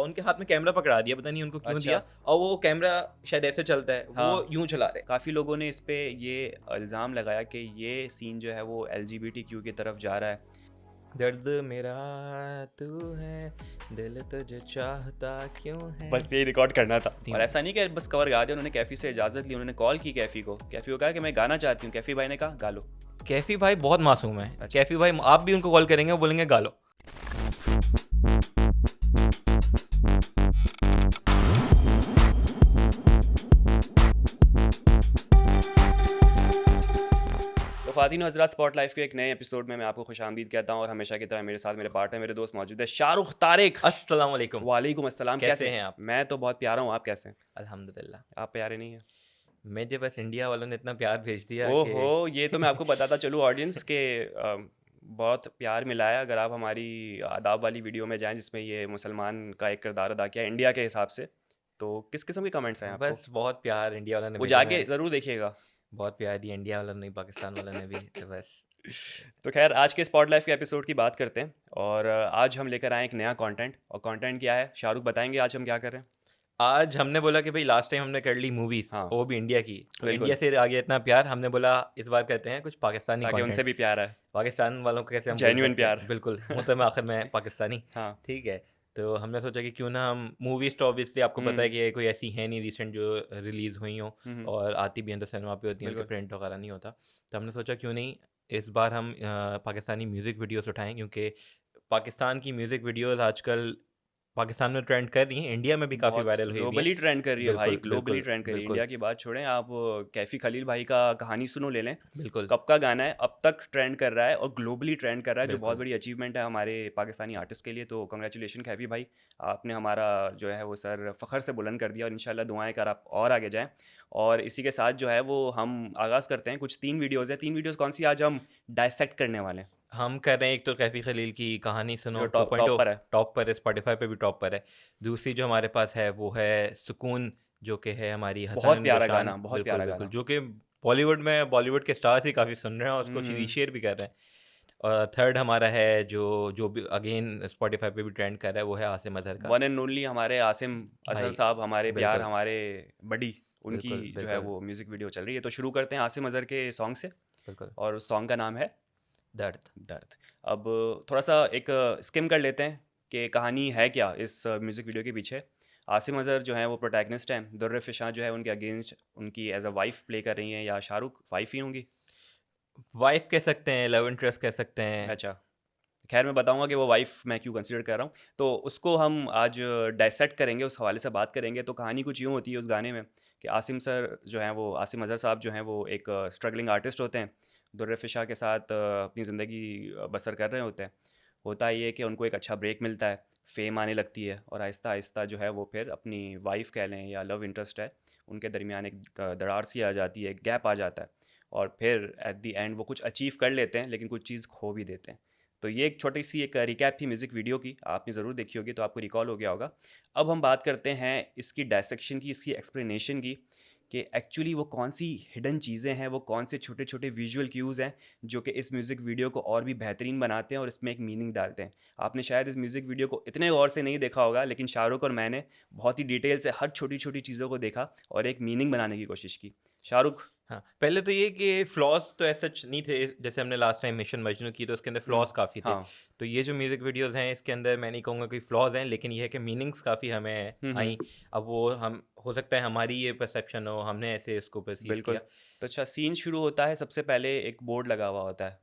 और उनके हाथ में कैमरा पकड़ा दिया, पता नहीं उनको क्यों अच्छा। दिया, और वो कैमरा शायद ऐसे चलता है, वो हाँ, यूं चला रहे। काफ़ी लोगों ने इस पे ये इल्ज़ाम लगाया कि ये सीन जो है वो LGBTQ की तरफ जा रहा है। दर्द मेरा तू है, दिल तुझे चाहता क्यों है। बस यही रिकॉर्ड करना था। जी। और ऐसा नहीं कि बस कवर गा दिया, उन्होंने कैफ़ी से इजाज़त ली, उन्होंने कॉल की कैफ़ी को कहा कि मैं गाना चाहती हूँ। कैफ़ी भाई ने कहा गा लो। कैफी भाई बहुत मासूम है। अच्छा। कैफी भाई आप भी उनको कॉल करेंगे, वो बोलेंगे गा लो। तो ख़वातीन हज़रात, स्पॉट लाइफ के एक नए एपिसोड में मैं आपको खुशामदीद कहता हूँ और हमेशा की तरह मेरे साथ मेरे पार्टनर, मेरे दोस्त मौजूद है, शाहरुख तारिक। अस्सलाम वालेकुम। वालेकुम अस्सलाम। कैसे कैसे हैं आप? मैं तो बहुत प्यारा हूँ, आप कैसे हैं? अल्हम्दुलिल्लाह। आप प्यारे नहीं हैं? मुझे बस इंडिया वालों ने इतना प्यार भेज दिया कि ओहो! ये तो मैं आपको बताता चलूँ ऑडियंस के बहुत प्यार मिला है। अगर आप हमारी आदाब वाली वीडियो में जाएँ जिसमें ये मुसलमान का एक किरदार अदा किया है इंडिया के हिसाब से, तो किस किस्म के कमेंट्स आए आपको? बस बहुत प्यार इंडिया वालों ने वो भेजा। जाके मैं ज़रूर देखिएगा। बहुत प्यार दिया इंडिया वालों ने, पाकिस्तान वालों ने भी, तो बस। तो ख़ैर आज के स्पॉट लाइफ के एपिसोड की बात करते हैं और आज हम लेकर आए एक नया कंटेंट। और कंटेंट क्या है? शाहरुख बताएँगे आज हम क्या कर रहे हैं? आज हमने बोला कि भाई लास्ट टाइम हमने कर ली मूवीज, हाँ, वो भी इंडिया की, तो इंडिया बिल्कुल, से आ गया इतना प्यार, हमने बोला इस बार करते हैं कुछ पाकिस्तानी ताकि उनसे कंटेंट। भी प्यार आए। पाकिस्तान वालों को कैसे हम बोल जेन्युइन सकते हैं, प्यार। बिल्कुल हूँ तो मैं आखिर में पाकिस्तानी। हाँ। ठीक है, तो हमने सोचा कि क्यों ना हम मूवीज, तो ऑब्वियसली आपको पता है हुँ, कि कोई ऐसी है नहीं रिसेंट जो रिलीज हुई हो, हुँ, हुँ, और आती भी हैं तो सिनेमा पे होती हैं, उनके बिल्कुल। प्रिंट वगैरह नहीं होता। तो हमने सोचा क्यों नहीं इस बार हम पाकिस्तानी म्यूजिक वीडियोस उठाएं, क्योंकि पाकिस्तान की म्यूजिक वीडियोस आजकल पाकिस्तान में ट्रेंड कर रही हैं, इंडिया में भी काफ़ी बहुत वायरल हुई हुई हैं। ग्लोबली ट्रेंड कर रही है भाई, बिल्कुल ग्लोबली बिल्कुल ट्रेंड कर रही है। बिल्कुल इंडिया की बात छोड़ें, आप कैफ़ी खलील भाई का कहानी सुनो ले लें। बिल्कुल कब का गाना है, अब तक ट्रेंड कर रहा है और ग्लोबली ट्रेंड कर रहा है, जो बहुत बिल्कुल। बड़ी अचीवमेंट है हमारे पाकिस्तानी आर्टिस्ट के लिए। तो कांग्रेचुलेशन कैफ़ी भाई, आपने हमारा जो है वो सर फ़ख्र से बुलंद कर दिया और इंशाल्लाह दुआएं कर आप और आगे जाएं। और इसी के साथ जो है वो हम आगाज़ करते हैं। कुछ 3 वीडियोज़ हैं। 3 वीडियोज़ कौन सी आज हम डायसेक्ट करने वाले हैं, हम कर रहे हैं, एक तो कैफ़ी खलील की कहानी सुनो जो टॉप 2.0, टॉप पर है। टॉप पर है, स्पॉटिफाई पे भी टॉप पर है। दूसरी जो हमारे पास है वो है सुकून, जो कि है हमारी बहुत हसन प्यारा गशान। गाना, बहुत बिल्कुल प्यारा बिल्कुल, गाना। जो कि बॉलीवुड में बॉलीवुड के स्टार्स ही काफ़ी सुन रहे हैं और उसको हम्म। रीशेयर भी कर रहे हैं। और थर्ड हमारा है जो जो भी अगेन स्पॉटिफाई पे भी ट्रेंड कर रहा है, वो है आसिम अजहर का। वन एंड ओनली हमारे आसिम अजहर भाई साहब, हमारे प्यार, बिल्कुल हमारे बडी, उनकी बिल्कुल जो है बिल्कुल वो म्यूज़िक वीडियो चल रही है। तो शुरू करते हैं आसिम अजहर के सॉन्ग से बिल्कुल। और उस सॉन्ग का नाम है दर्द। दर्द। अब थोड़ा सा एक स्किम कर लेते हैं कि कहानी है क्या इस म्यूज़िक वीडियो के पीछे। आसिम अजहर जो है वो प्रोटैगनिस्ट हैं। दुर्र फिशा जो है उनके अगेंस्ट उनकी एज अ वाइफ प्ले कर रही हैं, या शाहरुख वाइफ ही होंगी? वाइफ कह सकते हैं, लव इंटरेस्ट कह सकते हैं। अच्छा, खैर मैं बताऊंगा कि वो वाइफ मैं क्यों कंसिडर कर रहा हूँ। तो उसको हम आज डायसेक्ट करेंगे, उस हवाले से बात करेंगे। तो कहानी कुछ यूँ होती है उस गाने में कि आसिम सर जो हैं वो, आसिम अजहर साहब जो हैं वो एक स्ट्रगलिंग आर्टिस्ट होते हैं। दुर्र फिशा के साथ अपनी ज़िंदगी बसर कर रहे होते हैं। होता ये कि उनको एक अच्छा ब्रेक मिलता है, फेम आने लगती है और आहिस्ता आहिस्ता जो है वो फिर अपनी वाइफ कह लें या लव इंटरेस्ट है, उनके दरमियान एक दरार सी आ जाती है, एक गैप आ जाता है। और फिर एट द एंड वो कुछ अचीव कर लेते हैं लेकिन कुछ चीज़ खो भी देते हैं। तो ये एक छोटी सी एक रिकैप थी म्यूज़िक वीडियो की, आपने ज़रूर देखी होगी तो आपको रिकॉल हो गया होगा। अब हम बात करते हैं इसकी डायसेक्शन की, इसकी एक्सप्लेनेशन की, कि एक्चुअली वो कौन सी हिडन चीज़ें हैं, वो कौन से छोटे छोटे विजुअल क्यूज़ हैं जो कि इस म्यूज़िक वीडियो को और भी बेहतरीन बनाते हैं और इसमें एक मीनिंग डालते हैं। आपने शायद इस म्यूज़िक वीडियो को इतने गौर से नहीं देखा होगा, लेकिन शाहरुख और मैंने बहुत ही डिटेल से हर छोटी छोटी चीज़ों को देखा और एक मीनिंग बनाने की कोशिश की। शाहरुख। हाँ, पहले तो ये कि फ्लॉज़ तो ऐसे सच नहीं थे, जैसे हमने लास्ट टाइम मिशन मजनू की तो उसके अंदर फ्लॉज़ काफ़ी थे। हाँ। तो ये जो म्यूज़िक वीडियोज़ हैं इसके अंदर मैं नहीं कहूँगा कोई फ्लॉज़ हैं, लेकिन ये है कि मीनिंग्स काफ़ी हमें हम्म। आई। अब वो हम हो सकता है हमारी ये परसेप्शन हो, हमने ऐसे इसको परसीव बिल्कुल। किया। तो अच्छा, सीन शुरू होता है, सबसे पहले एक बोर्ड लगा हुआ होता है,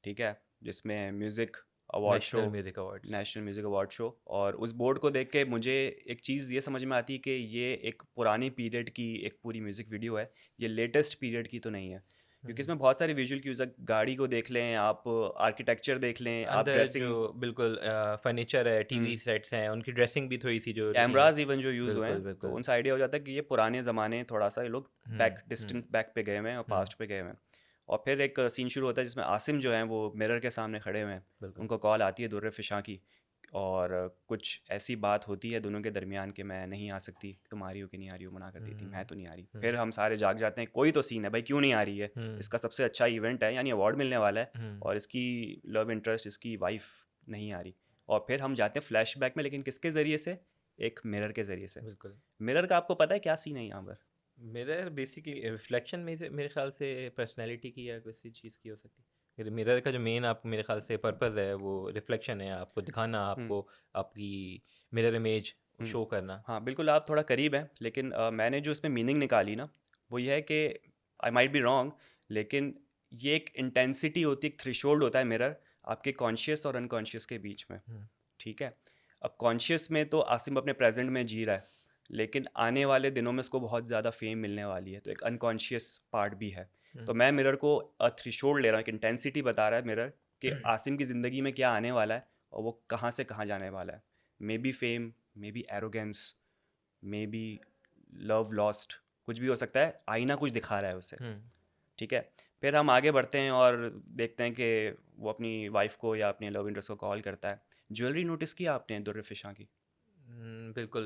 ठीक है, जिसमें music award show, national music awards. National music award show. और उस बोर्ड को देख के मुझे एक चीज़ ये समझ में आती है कि ये एक पुरानी पीरियड की एक पूरी म्यूज़िक वीडियो है, ये लेटेस्ट पीरियड की तो नहीं है। क्योंकि इसमें बहुत सारे विजुअल क्यूज़ है, गाड़ी को देख लें आप, आर्किटेक्चर देख लें आप, अंदर जो ड्रेसिंग, बिल्कुल फर्नीचर है, टीवी सेट्स हैं, उनकी ड्रेसिंग भी थोड़ी-सी जो रही है। कैमराज इवन जो यूज़ हुए बिल्कुल, हैं, तो बिल्कुल। उनसे आइडिया हो जाता है कि ये पुराने ज़माने, थोड़ा सा ये लोग हुँ, बैक, डिस्टेंट हुँ, बैक पे गए हुए हैं और हुँ, पास्ट पे गए हुए हैं। और फिर एक सीन शुरू होता है जिसमें आसिम जो हैं वो मिरर के सामने खड़े हुए हैं। बिल्कुल। उनको कॉल आती है दुर्र फिशा की, और कुछ ऐसी बात होती है दोनों के दरमियान कि मैं नहीं आ सकती, तुम आ रही हो कि नहीं आ रही हो, मना कर देती मैं हुँ, तो नहीं आ रही। हुँ, फिर हम सारे जाग जाते हैं, कोई तो सीन है भाई, क्यों नहीं आ रही है, हुँ, इसका सबसे अच्छा इवेंट है, यानी अवार्ड मिलने वाला है, हुँ, और इसकी लव इंटरेस्ट, इसकी वाइफ नहीं आ रही। और फिर हम जाते हैं फ्लैशबैक में, लेकिन किसके ज़रिए से? एक मिरर के ज़रिए से। बिल्कुल। मिरर का आपको पता है क्या सीन है यहाँ पर? मिरर बेसिकली रिफ्लेक्शन में से मेरे ख़्याल से पर्सनैलिटी की या किसी चीज़ की हो सकती है। फिर मिरर का जो मेन आप मेरे ख़्याल से पर्पज़ है वो रिफ्लेक्शन है, आपको दिखाना, हुँ, आपको आपकी मिरर इमेज हुँ। शो करना। हाँ, बिल्कुल आप थोड़ा करीब हैं, लेकिन मैंने जो इसमें मीनिंग निकाली ना, वो ये है कि आई माइट बी रॉन्ग, लेकिन ये एक इंटेंसिटी होती है, एक थ्रेशोल्ड होता है मिरर आपके कॉन्शियस और अनकॉन्शियस के बीच में, हुँ, ठीक है? अब कॉन्शियस में तो आसिम अपने प्रेज़ेंट में जी रहा है, लेकिन आने वाले दिनों में उसको बहुत ज़्यादा फ़ेम मिलने वाली है, तो एक अनकॉन्शियस पार्ट भी है। हुँ, तो मैं मिरर को थ्रेशोल्ड ले रहा हूँ, एक इंटेंसिटी बता रहा है मिरर कि आसिम की ज़िंदगी में क्या आने वाला है और वो कहाँ से कहाँ जाने वाला है। May be fame, may be arrogance, may be love lost, कुछ भी हो सकता है, आईना कुछ दिखा रहा है उसे, हुँ। ठीक है? फिर हम आगे बढ़ते हैं और देखते हैं कि वो अपनी वाइफ को या अपने लव इंटरेस्ट को कॉल करता है। ज्वेलरी नोटिस की आपने दुर्र फिशा की? बिल्कुल,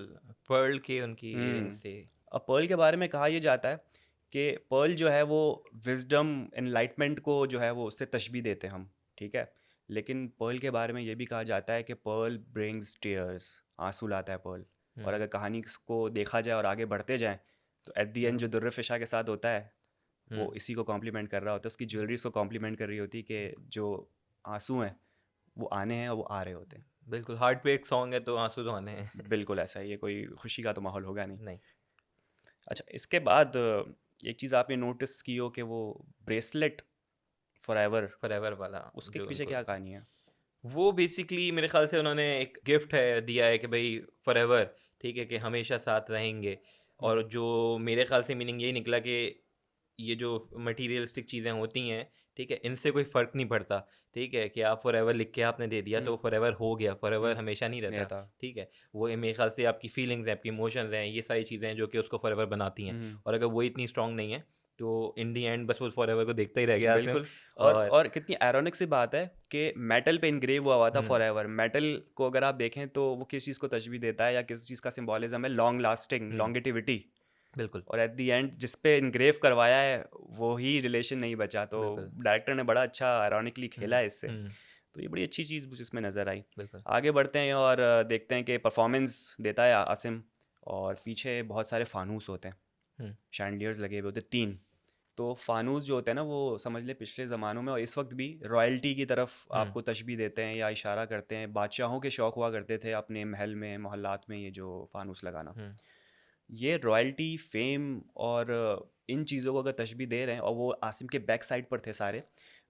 पर्ल के उनकी इयररिंग्स हम्म। थे। अब पर्ल के बारे में कहा यह जाता है कि पर्ल जो है वो विजडम एनलाइटमेंट को जो है वो उससे तशबीह देते हैं हम, ठीक है? लेकिन पर्ल के बारे में ये भी कहा जाता है कि पर्ल ब्रिंग्स टीयर्स, आंसू लाता है पर्ल। और हुँ, अगर कहानी को देखा जाए और आगे बढ़ते जाएं तो एट द एंड जो दुर्र फिशा के साथ होता है वो हुँ, इसी को कॉम्प्लीमेंट कर रहा होता है, उसकी ज्वेलरीज को कॉम्प्लीमेंट कर रही होती है कि जो आंसू हैं वो आने हैं और वो आ रहे होते हैं। बिल्कुल हार्ट ब्रेक सॉन्ग है तो आँसू तो आने हैं। बिल्कुल ऐसा है, ये कोई खुशी का तो माहौल होगा नहीं। नहीं, अच्छा, इसके बाद एक चीज़ आपने नोटिस की हो कि वो ब्रेसलेट फॉरएवर, फॉरएवर वाला उसके जो पीछे उनको क्या कहानी है? वो बेसिकली मेरे ख़्याल से उन्होंने एक गिफ्ट है दिया है कि भई फॉरएवर, ठीक है? कि हमेशा साथ रहेंगे। हुँ, और जो मेरे ख़्याल से मीनिंग यही निकला कि ये जो मटीरियलिस्टिक चीज़ें होती हैं, ठीक है? इनसे कोई फ़र्क नहीं पड़ता, ठीक है? कि आप फॉरएवर लिख के आपने दे दिया हुँ, तो फॉरएवर हो गया, फॉरएवर हुँ, हमेशा नहीं रहता, रहता। ठीक है? वो मेरे ख़्याल से आपकी फीलिंग्स हैं, आपकी इमोशंस हैं, ये सारी चीज़ें हैं जो कि उसको फॉरएवर बनाती हैं। हुँ, और अगर वो इतनी स्ट्रॉन्ग नहीं है, तो इन द एंड बस वो फॉरएवर को देखता ही रह गया आसिम। बिल्कुल। और और और कितनी आयरॉनिक सी बात है कि मेटल पे एनग्रेव हुआ हुआ था हुँ, फॉरएवर। मेटल को अगर आप देखें तो वो किस चीज़ को तशबीह देता है या किस चीज़ का सिंबोलिज़्म है? लॉन्ग लास्टिंग, हुँ, लॉन्गेटिविटी। बिल्कुल, और एट द एंड जिस पे एनग्रेव करवाया है वो ही रिलेशन नहीं बचा, तो बिल्कुल। डायरेक्टर ने बड़ा अच्छा आयरॉनिकली खेला हुँ, है इससे। हुँ, तो ये बड़ी अच्छी चीज़ मुझे इसमें नज़र आई। बिल्कुल। आगे बढ़ते हैं और देखते हैं कि परफॉर्मेंस देता है आसिम, और पीछे बहुत सारे फानूस होते हैं, हुँ, शैंडलियर्स लगे हुए होते हैं 3। तो फानूस जो होते हैं ना वो समझ ले पिछले ज़मानों में और इस वक्त भी रॉयल्टी की तरफ हुँ, आपको तशबीह देते हैं या इशारा करते हैं। बादशाहों के शौक हुआ करते थे अपने महल में, मोहल्लात में ये जो फानूस लगाना। हुँ, ये रॉयल्टी, फेम और इन चीज़ों को अगर तशबीह दे रहे हैं और वो आसिम के बैक साइड पर थे सारे,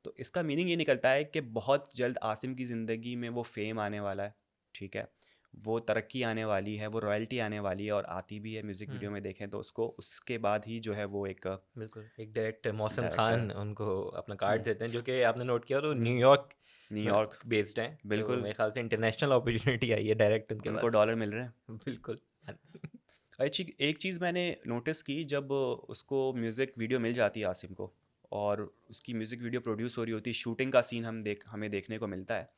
तो इसका मीनिंग ये निकलता है कि बहुत जल्द आसिम की ज़िंदगी में वो फेम आने वाला है, ठीक है? वो तरक्की आने वाली है, वो रॉयल्टी आने वाली है और आती भी है। म्यूज़िक हुँ, वीडियो में देखें तो उसको उसके बाद ही जो है वो एक बिल्कुल। एक डायरेक्टर मौसम डायरेक्टर। खान उनको अपना कार्ड हुँ, देते हैं, जो कि आपने नोट किया हो तो हुँ, न्यूयॉर्क में न्यूयॉर्क, बेस्ड हैं। तो बिल्कुल, मेरे ख़्याल से इंटरनेशनल अपॉर्च्युनिटी आई है डायरेक्ट उनके उनको पास। डॉलर मिल रहे हैं। बिल्कुल। अच्छी एक चीज़ मैंने नोटिस की जब उसको म्यूज़िक वीडियो मिल जाती है आसिम को और उसकी म्यूज़िक वीडियो प्रोड्यूस हो रही होती है, शूटिंग का सीन हमें देखने को मिलता है।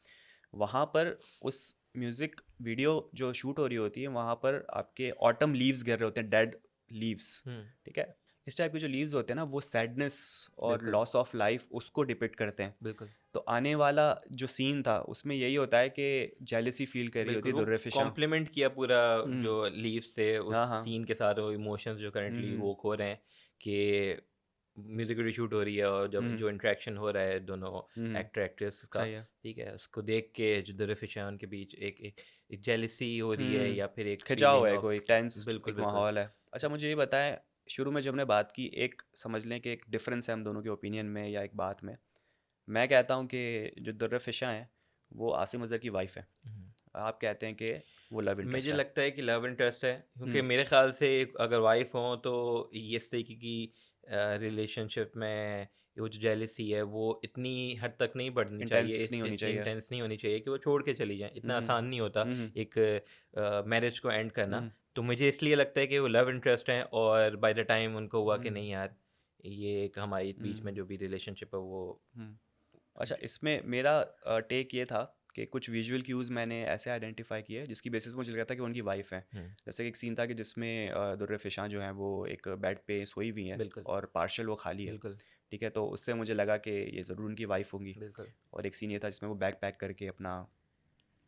वहाँ पर उस म्यूज़िक वीडियो जो शूट हो रही होती है वहाँ पर आपके ऑटम लीव्स गिर रहे होते हैं, डेड लीव्स, हुँ, ठीक है? इस टाइप के जो लीव्स होते हैं ना वो सैडनेस और बिल्कुल, लॉस ऑफ लाइफ उसको डिपिक्ट करते हैं। बिल्कुल, तो आने वाला जो सीन था उसमें यही होता है कि जेलिसी फील कर रही होती बिल्कुल। है वो दुर्रे फिशा। कॉम्प्लीमेंट किया पूरा हम्म। जो लीव्स थे उस हाँ हाँ। सीन के साथ, वो इमोशंस जो करंटली हम्म। वो खो रहे हैं कि म्यूज़िक वीडियो शूट हो रही है और जब हम्म। जो इंटरेक्शन हो रहा है दोनों हम्म। एक्टर एक्ट्रेस का, सही है। ठीक है? उसको देख के जो दरफ़िश है उनके बीच एक एक एक जेलसी हो रही है हुँ, या फिर एक खिंचाव फीलिंग है, ऑफ। कोई टेंस्ड बिल्कुल, एक बिल्कुल। माहौल है। अच्छा, मुझे ये बताएँ, शुरू में जब हमने बात की, एक समझ लें कि एक डिफ़रेंस है हम दोनों के ओपिनियन में या एक बात में। मैं कहता हूँ कि जो दुर्र फ़िशा हैं, वो आसिम अज़हर की वाइफ़ है। हुँ। आप कहते हैं कि वो लव मुझे इंटरेस्ट है। लगता है कि लव इंटरेस्ट है, क्योंकि हुँ, मेरे ख़्याल से अगर वाइफ़ हो तो ये इस तरीके की रिलेशनशिप में वो जो जेलसी है वो इतनी हद तक नहीं बढ़नी चाहिए, इंटेंस नहीं होनी इतनी चाहिए। इंटेंस नहीं होनी चाहिए कि वो छोड़ के चली जाएँ। इतना हुँ, आसान नहीं होता हुँ, हुँ, एक मैरिज को एंड करना। हुँ, तो मुझे इसलिए लगता है कि वो लव इंटरेस्ट हैं और बाय द टाइम उनको हुआ कि हुँ, नहीं यार, ये एक हमारे बीच में हुँ, जो भी रिलेशनशिप है वो हुँ। अच्छा, इसमें मेरा टेक ये था कि कुछ विजुअल क्यूज़ मैंने ऐसे आइडेंटिफ़ाई किए जिसकी बेसिस पे मुझे लगा था कि वो उनकी वाइफ़ हैं। हुँ, जैसे कि एक सीन था कि जिसमें दुर्र फिशा जो हैं वो एक बेड पे सोई हुई हैं बिल्कुल, और पार्शियल वो खाली है। बिल्कुल, ठीक है, तो उससे मुझे लगा कि ये ज़रूर उनकी वाइफ़ होंगी। बिल्कुल। और एक सीन ये था जिसमें वो बैग पैक करके अपना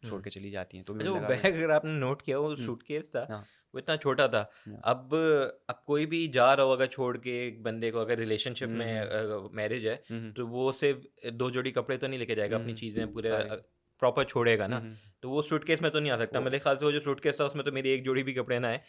छोड़ हम्म। के चली जाती हैं, तो भी अच्छा, मुझे वो लगा बैग अगर आपने नोट किया, वो हुँ, सूटकेस था, हाँ, वो इतना छोटा था। हाँ, अब कोई भी जा रहा हो अगर छोड़ के एक बंदे को, अगर रिलेशनशिप हुँ, हुँ, में मैरिज है, हुँ, हुँ, तो वो सिर्फ 2 जोड़ी कपड़े तो नहीं लेके जाएगा, हुँ, अपनी हुँ, चीज़ें पूरे सारे, प्रॉपर छोड़ेगा हुँ, ना। हुँ, तो वो सूटकेस में तो नहीं आ सकता। वो मेरे ख्याल से वो जो सूटकेस था उसमें तो मेरी एक जोड़ी भी कपड़े ना आए,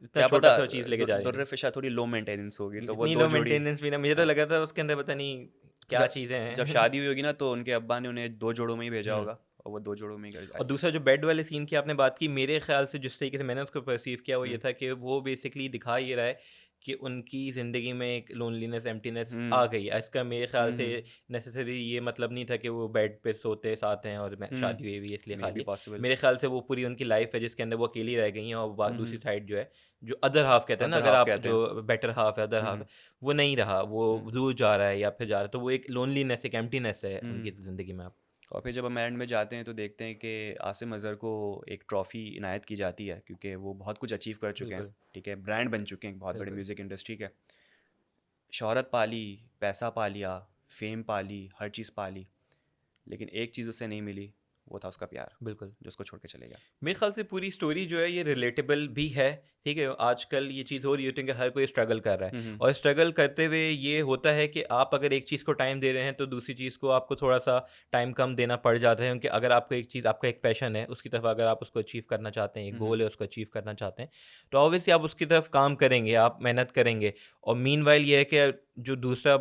इतना क्या पता छोटा-सा चीज़ लेके जा रही थी। दुर्र-फिशा थोड़ी लो मेंटेनेंस होगी, तो वो इतनी 2 लो जोड़ी मेंटेनेंस भी ना, मुझे तो हाँ, लगा था उसके अंदर पता नहीं क्या जब चीज़ें जब हैं। शादी हुई होगी ना, तो उनके अब्बा ने उन्हें 2 जोड़ों में ही भेजा हुँ। होगा और वो 2 जोड़ों में ही घर और आई है। दूसरा जो बेड वाले सीन की आपने बात की, मेरे ख़्याल से जिस तरीके से मैंने उसको पर्सीव किया वो ये हुँ, था कि वो बेसिकली दिखा ये रहा है कि उनकी ज़िंदगी में एक लोनलीनेस, एम्प्टीनेस हुँ, आ गई है। इसका मेरे ख़्याल हुँ, से हुँ, नेसेसरी ये मतलब नहीं था कि वो बेड पे सोते साथ हैं और मैं हुँ, शादी हुई हुई है इसलिए मे बी खाली है। पॉसिबल। मेरे ख़्याल से वो पूरी उनकी लाइफ़ है जिसके अंदर वो अकेली रह गई हैं, और हुँ, दूसरी हुँ, साइड जो है, जो अदर हाफ़ कहते हैं ना, अदर अगर हाल्फ आप कहते हैं। जो बेटर हाफ़ है, अदर हुँ, हाफ़ हुँ, है, वो नहीं रहा, हुँ, वो दूर जा रहा है या फिर जा रहा है, तो वो एक लोनलीनेस, एक एम्प्टीनेस है उनकी हुँ। ज़िंदगी में अब। और फिर जब हम एंड में जाते हैं तो देखते हैं कि आसिम अज़हर को एक ट्रॉफ़ी इनायत की जाती है, क्योंकि वो बहुत कुछ अचीव कर चुके हैं, बिल्कुल, ठीक है, ब्रांड बन चुके हैं बहुत बड़े बिल्कुल, म्यूज़िक इंडस्ट्री के। शोहरत पा ली, पैसा पा लिया, फेम पा ली, हर चीज़ पा ली, लेकिन एक चीज़ उसे नहीं मिली, वो था उसका प्यार, बिल्कुल। जो उसको छोड़ के चले गया। मेरे ख्याल से पूरी स्टोरी जो है ये रिलेटेबल भी है, ठीक है? आजकल ये चीज़ हो रही होती है कि हर कोई स्ट्रगल कर रहा है, हुँ, हुँ, और स्ट्रगल करते हुए ये होता है कि आप अगर एक चीज़ को टाइम दे रहे हैं तो दूसरी चीज़ को आपको थोड़ा-सा टाइम कम देना पड़ जाता है, क्योंकि अगर आपको एक चीज़, आपका एक पैशन है, उसकी तरफ अगर आप उसको अचीव करना चाहते हैं, एक हुँ, हुँ, गोल है उसको अचीव करना चाहते हैं, तो ऑब्वियसली आप उसकी तरफ काम करेंगे, आप मेहनत करेंगे, और मीनवाइल ये है कि जो दूसरा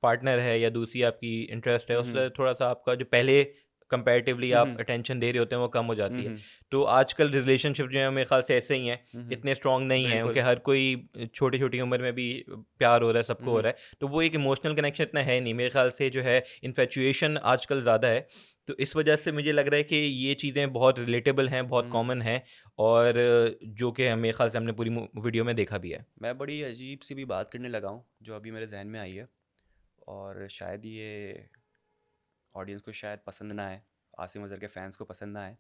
पार्टनर है या दूसरी आपकी इंटरेस्ट है, हुँ, हुँ, उससे थोड़ा-सा आपका जो पहले कंपैरेटिवली हुँ, आप हुँ, अटेंशन दे रहे होते हैं वो कम हो हुँ, जाती है। हुँ, तो आजकल रिलेशनशिप जो है मेरे ख़्याल से ऐसे ही हैं, हुँ, हुँ, इतने स्ट्रॉन्ग नहीं हैं, क्योंकि बिल्कुल। हर कोई छोटी-छोटी उम्र में भी प्यार हो रहा है, हुँ, सबको हो हुँ, रहा है। तो वो एक इमोशनल कनेक्शन इतना है नहीं। मेरे ख़्याल से जो है इन्फैचुएशन आजकल ज़्यादा है। तो इस वजह से मुझे लग रहा है कि ये चीज़ें बहुत रिलेटेबल हैं, बहुत हुँ। कॉमन हैं, और जो कि मेरे ख़्याल से हमने पूरी वीडियो में देखा भी है। मैं बड़ी अजीब-सी भी बात करने लगा हूँ, जो अभी मेरे ज़हन में आई है और शायद ये ऑडियंस को शायद पसंद ना आए, आसिम अज़हर के फैंस को पसंद ना आए,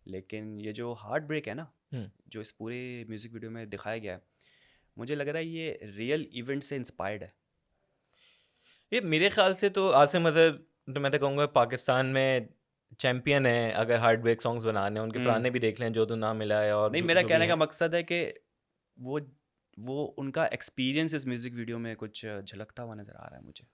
लेकिन ये जो हार्ट ब्रेक है ना, हुँ। जो इस पूरे म्यूज़िक वीडियो में दिखाया गया है, मुझे लग रहा है ये रियल इवेंट से इंस्पायर्ड है। ये मेरे ख़्याल से तो आसिम अज़हर, तो मैं तो कहूँगा पाकिस्तान में चैंपियन है, अगर हार्ट ब्रेक सॉन्ग्स बनाने हैं। उनके हुँ। पुराने भी देख लें, जो तू ना मिला है और नहीं, जो मेरा जो भी कहने का हैं। मकसद है कि वो वो उनका एक्सपीरियंस इस म्यूज़िक वीडियो में कुछ झलकता हुआ नज़र आ रहा है मुझे।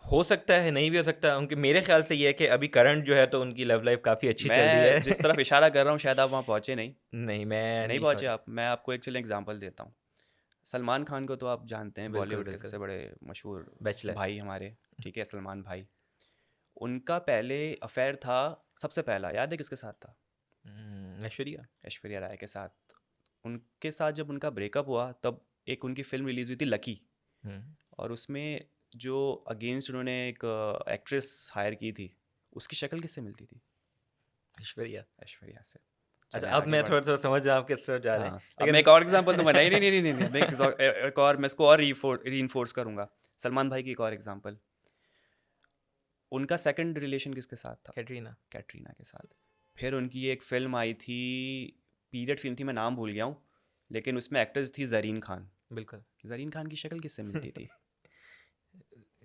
हो सकता है, नहीं भी हो सकता। उनके मेरे ख़्याल से ये है कि अभी करंट जो है तो उनकी लव लाइफ़ काफ़ी अच्छी चल रही मैं जिस है। तरफ इशारा कर रहा हूँ शायद आप वहाँ पहुँचे नहीं। नहीं, मैं नहीं नहीं पहुँचे समझ। आप, मैं आपको एक चलिए एग्ज़ाम्पल देता हूँ। सलमान खान को तो आप जानते हैं, बिल्कुल, बॉलीवुड के बिल्कुल। सबसे बड़े मशहूर बैचलर। भाई हमारे, ठीक है? सलमान भाई। उनका पहले अफ़ेयर था, सबसे पहला याद है किसके साथ था? ऐश्वर्या। ऐश्वर्या राय के साथ। उनके साथ जब उनका ब्रेकअप हुआ तब एक उनकी फ़िल्म रिलीज़ हुई थी लकी, हुँ। और उसमें जो अगेंस्ट उन्होंने एक एक्ट्रेस हायर की थी, उसकी शक्ल किससे मिलती थी? ऐश्वर्या। ऐश्वर्या से। अच्छा, चलें अब आगे मैं बढ़ थोड़ा-सा समझ रहा हूँ आप किस तरफ जा रहे हैं। हाँ, अब मैं लेकिन एक और एग्ज़ाम्पल दूँगा। नहीं, नहीं, नहीं, नहीं, नहीं, मैं एक और मैं इसको और रीइंफोर्स करूँगा। सलमान भाई की एक और एग्ज़ाम्पल। उनका सेकंड रिलेशन किसके साथ था? कैटरीना। कैटरीना के साथ। फिर उनकी एक फ़िल्म आई थी, पीरियड फ़िल्म थी, मैं नाम भूल गया हूँ, लेकिन उसमें एक्ट्रेस थी ज़रीन खान। बिल्कुल। ज़रीन खान की शक्ल किससे मिलती थी?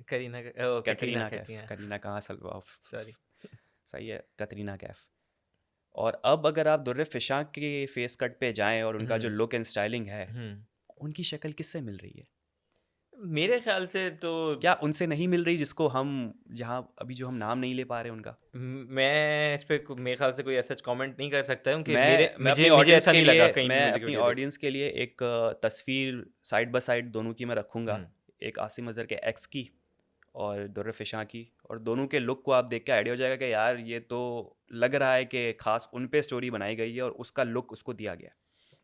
करीना का, ओह! कैटरीना, कैटरीना कैफ़, कैटरीना। करीना कहाँ सलवाफ सॉरी। सही है, कतरीना कैफ़। और अब अगर आप दुर्र फिशा के फेस कट पे जाएँ और उनका जो हुँ, लुक एंड स्टाइलिंग है, हुँ। उनकी शक्ल किससे मिल रही है? मेरे ख़्याल से तो क्या उनसे नहीं मिल रही जिसको हम यहाँ अभी जो हम नाम नहीं ले पा रहे उनका? मैं इस पे मेरे ख़्याल से कोई ऐसा कमेंट नहीं कर सकता हूँ कि मेरे मैं अपनी मुझे मुझे ऑडियंस ऐसा के नहीं लिए लगा कहीं भी मैं म्यूज़िक अपनी वीडियो देख। ऑडियंस के लिए एक तस्वीर साइड बाय साइड दोनों की मैं रखूँगा। हुँ। एक आसिम अज़हर के एक्स की और दुर्र फिशा की, और दोनों के लुक को आप देख के आइडिया हो जाएगा कि यार ये तो लग रहा है कि ख़ास उन पे स्टोरी बनाई गई है और उसका लुक उसको दिया गया है।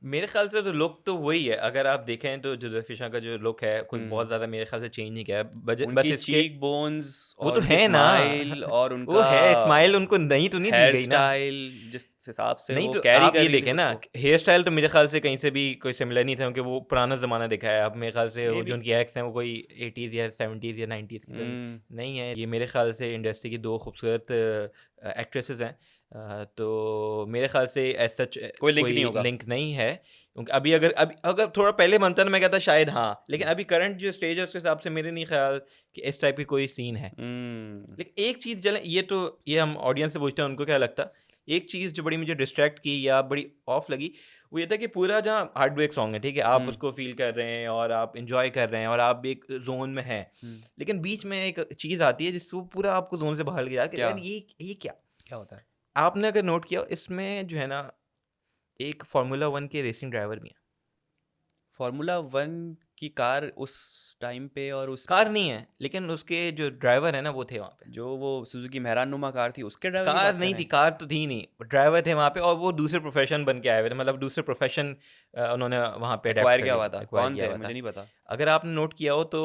मेरे ख़्याल से तो लुक तो वही है। अगर आप देखें तो जो ज़ुल्फ़ी का जो लुक है, कोई बहुत हुँ। ज़्यादा मेरे ख़्याल से चेंज नहीं किया है। बस उनकी इसके, चीक बोन्स वो और तो उनकी है ना। स्माइल और वो उनका है, स्माइल उनको नहीं तो नहीं दी हेयर गई ना। स्टाइल जिस हिसाब से नहीं वो तो कैरी आप कर ये रही थी देखें खुद ना, को। हेयर स्टाइल तो मेरे ख़्याल से कहीं से भी कोई सिमिलर नहीं था, क्योंकि वो पुराना ज़माना दिखाया है। अब मेरे ख़्याल से वो जो मेबी उनकी एक्स हैं वो कोई 80s या 70s या 90s की तो हुँ, नहीं है। ये मेरे ख़्याल से इंडस्ट्री की 2 खूबसूरत एक्ट्रेसेस हैं। तो मेरे ख़्याल से एज़ सच कोई लिंक कोई नहीं होगा। लिंक नहीं है। क्योंकि अभी अगर थोड़ा पहले बनता ना, मैं कहता शायद हाँ, लेकिन हुँ, अभी करंट जो स्टेज है उसके हिसाब से मेरे नहीं ख़्याल कि इस टाइप की कोई सीन है। हुँ, लेकिन एक चीज़ चलें, ये तो ये हम ऑडियंस से पूछते हैं उनको क्या लगता है। एक चीज़ जो बड़ी मुझे डिस्ट्रैक्ट की या बड़ी ऑफ लगी, वो ये था कि पूरा जहाँ हार्ट ब्रेक सॉन्ग है, ठीक है? आप हुँ, उसको फ़ील कर रहे हैं और आप एन्जॉय कर रहे हैं और आप भी एक ज़ोन में हैं। हुँ। लेकिन बीच में एक चीज़ आती है जिससे वो पूरा आपको ज़ोन से बाहर ले जाके क्या? यार ये क्या? क्या होता है? आपने अगर नोट किया हो इसमें जो है ना, एक फ़ॉर्मूला 1 के रेसिंग ड्राइवर भी हैं। फ़ॉर्मूला 1 की कार उस टाइम पे और उस कार नहीं है, लेकिन उसके जो ड्राइवर हैं ना, वो थे वहाँ पे। जो वो सुज़ुकी मेहरान नुमा कार थी, उसके ड्राइवर की कार बात कर नहीं रहे थी, हैं? कार तो थी नहीं, ड्राइवर थे वहाँ पे और वो दूसरे प्रोफ़ेशन बन के आए हुए थे, मतलब दूसरे प्रोफ़ेशन उन्होंने वहाँ पे अडैप्ट एक्वायर कर क्या लिया हुआ था, था? एक्वायर कौन किया थे? हुआ मुझे था। नहीं पता। अगर आपने नोट किया हो तो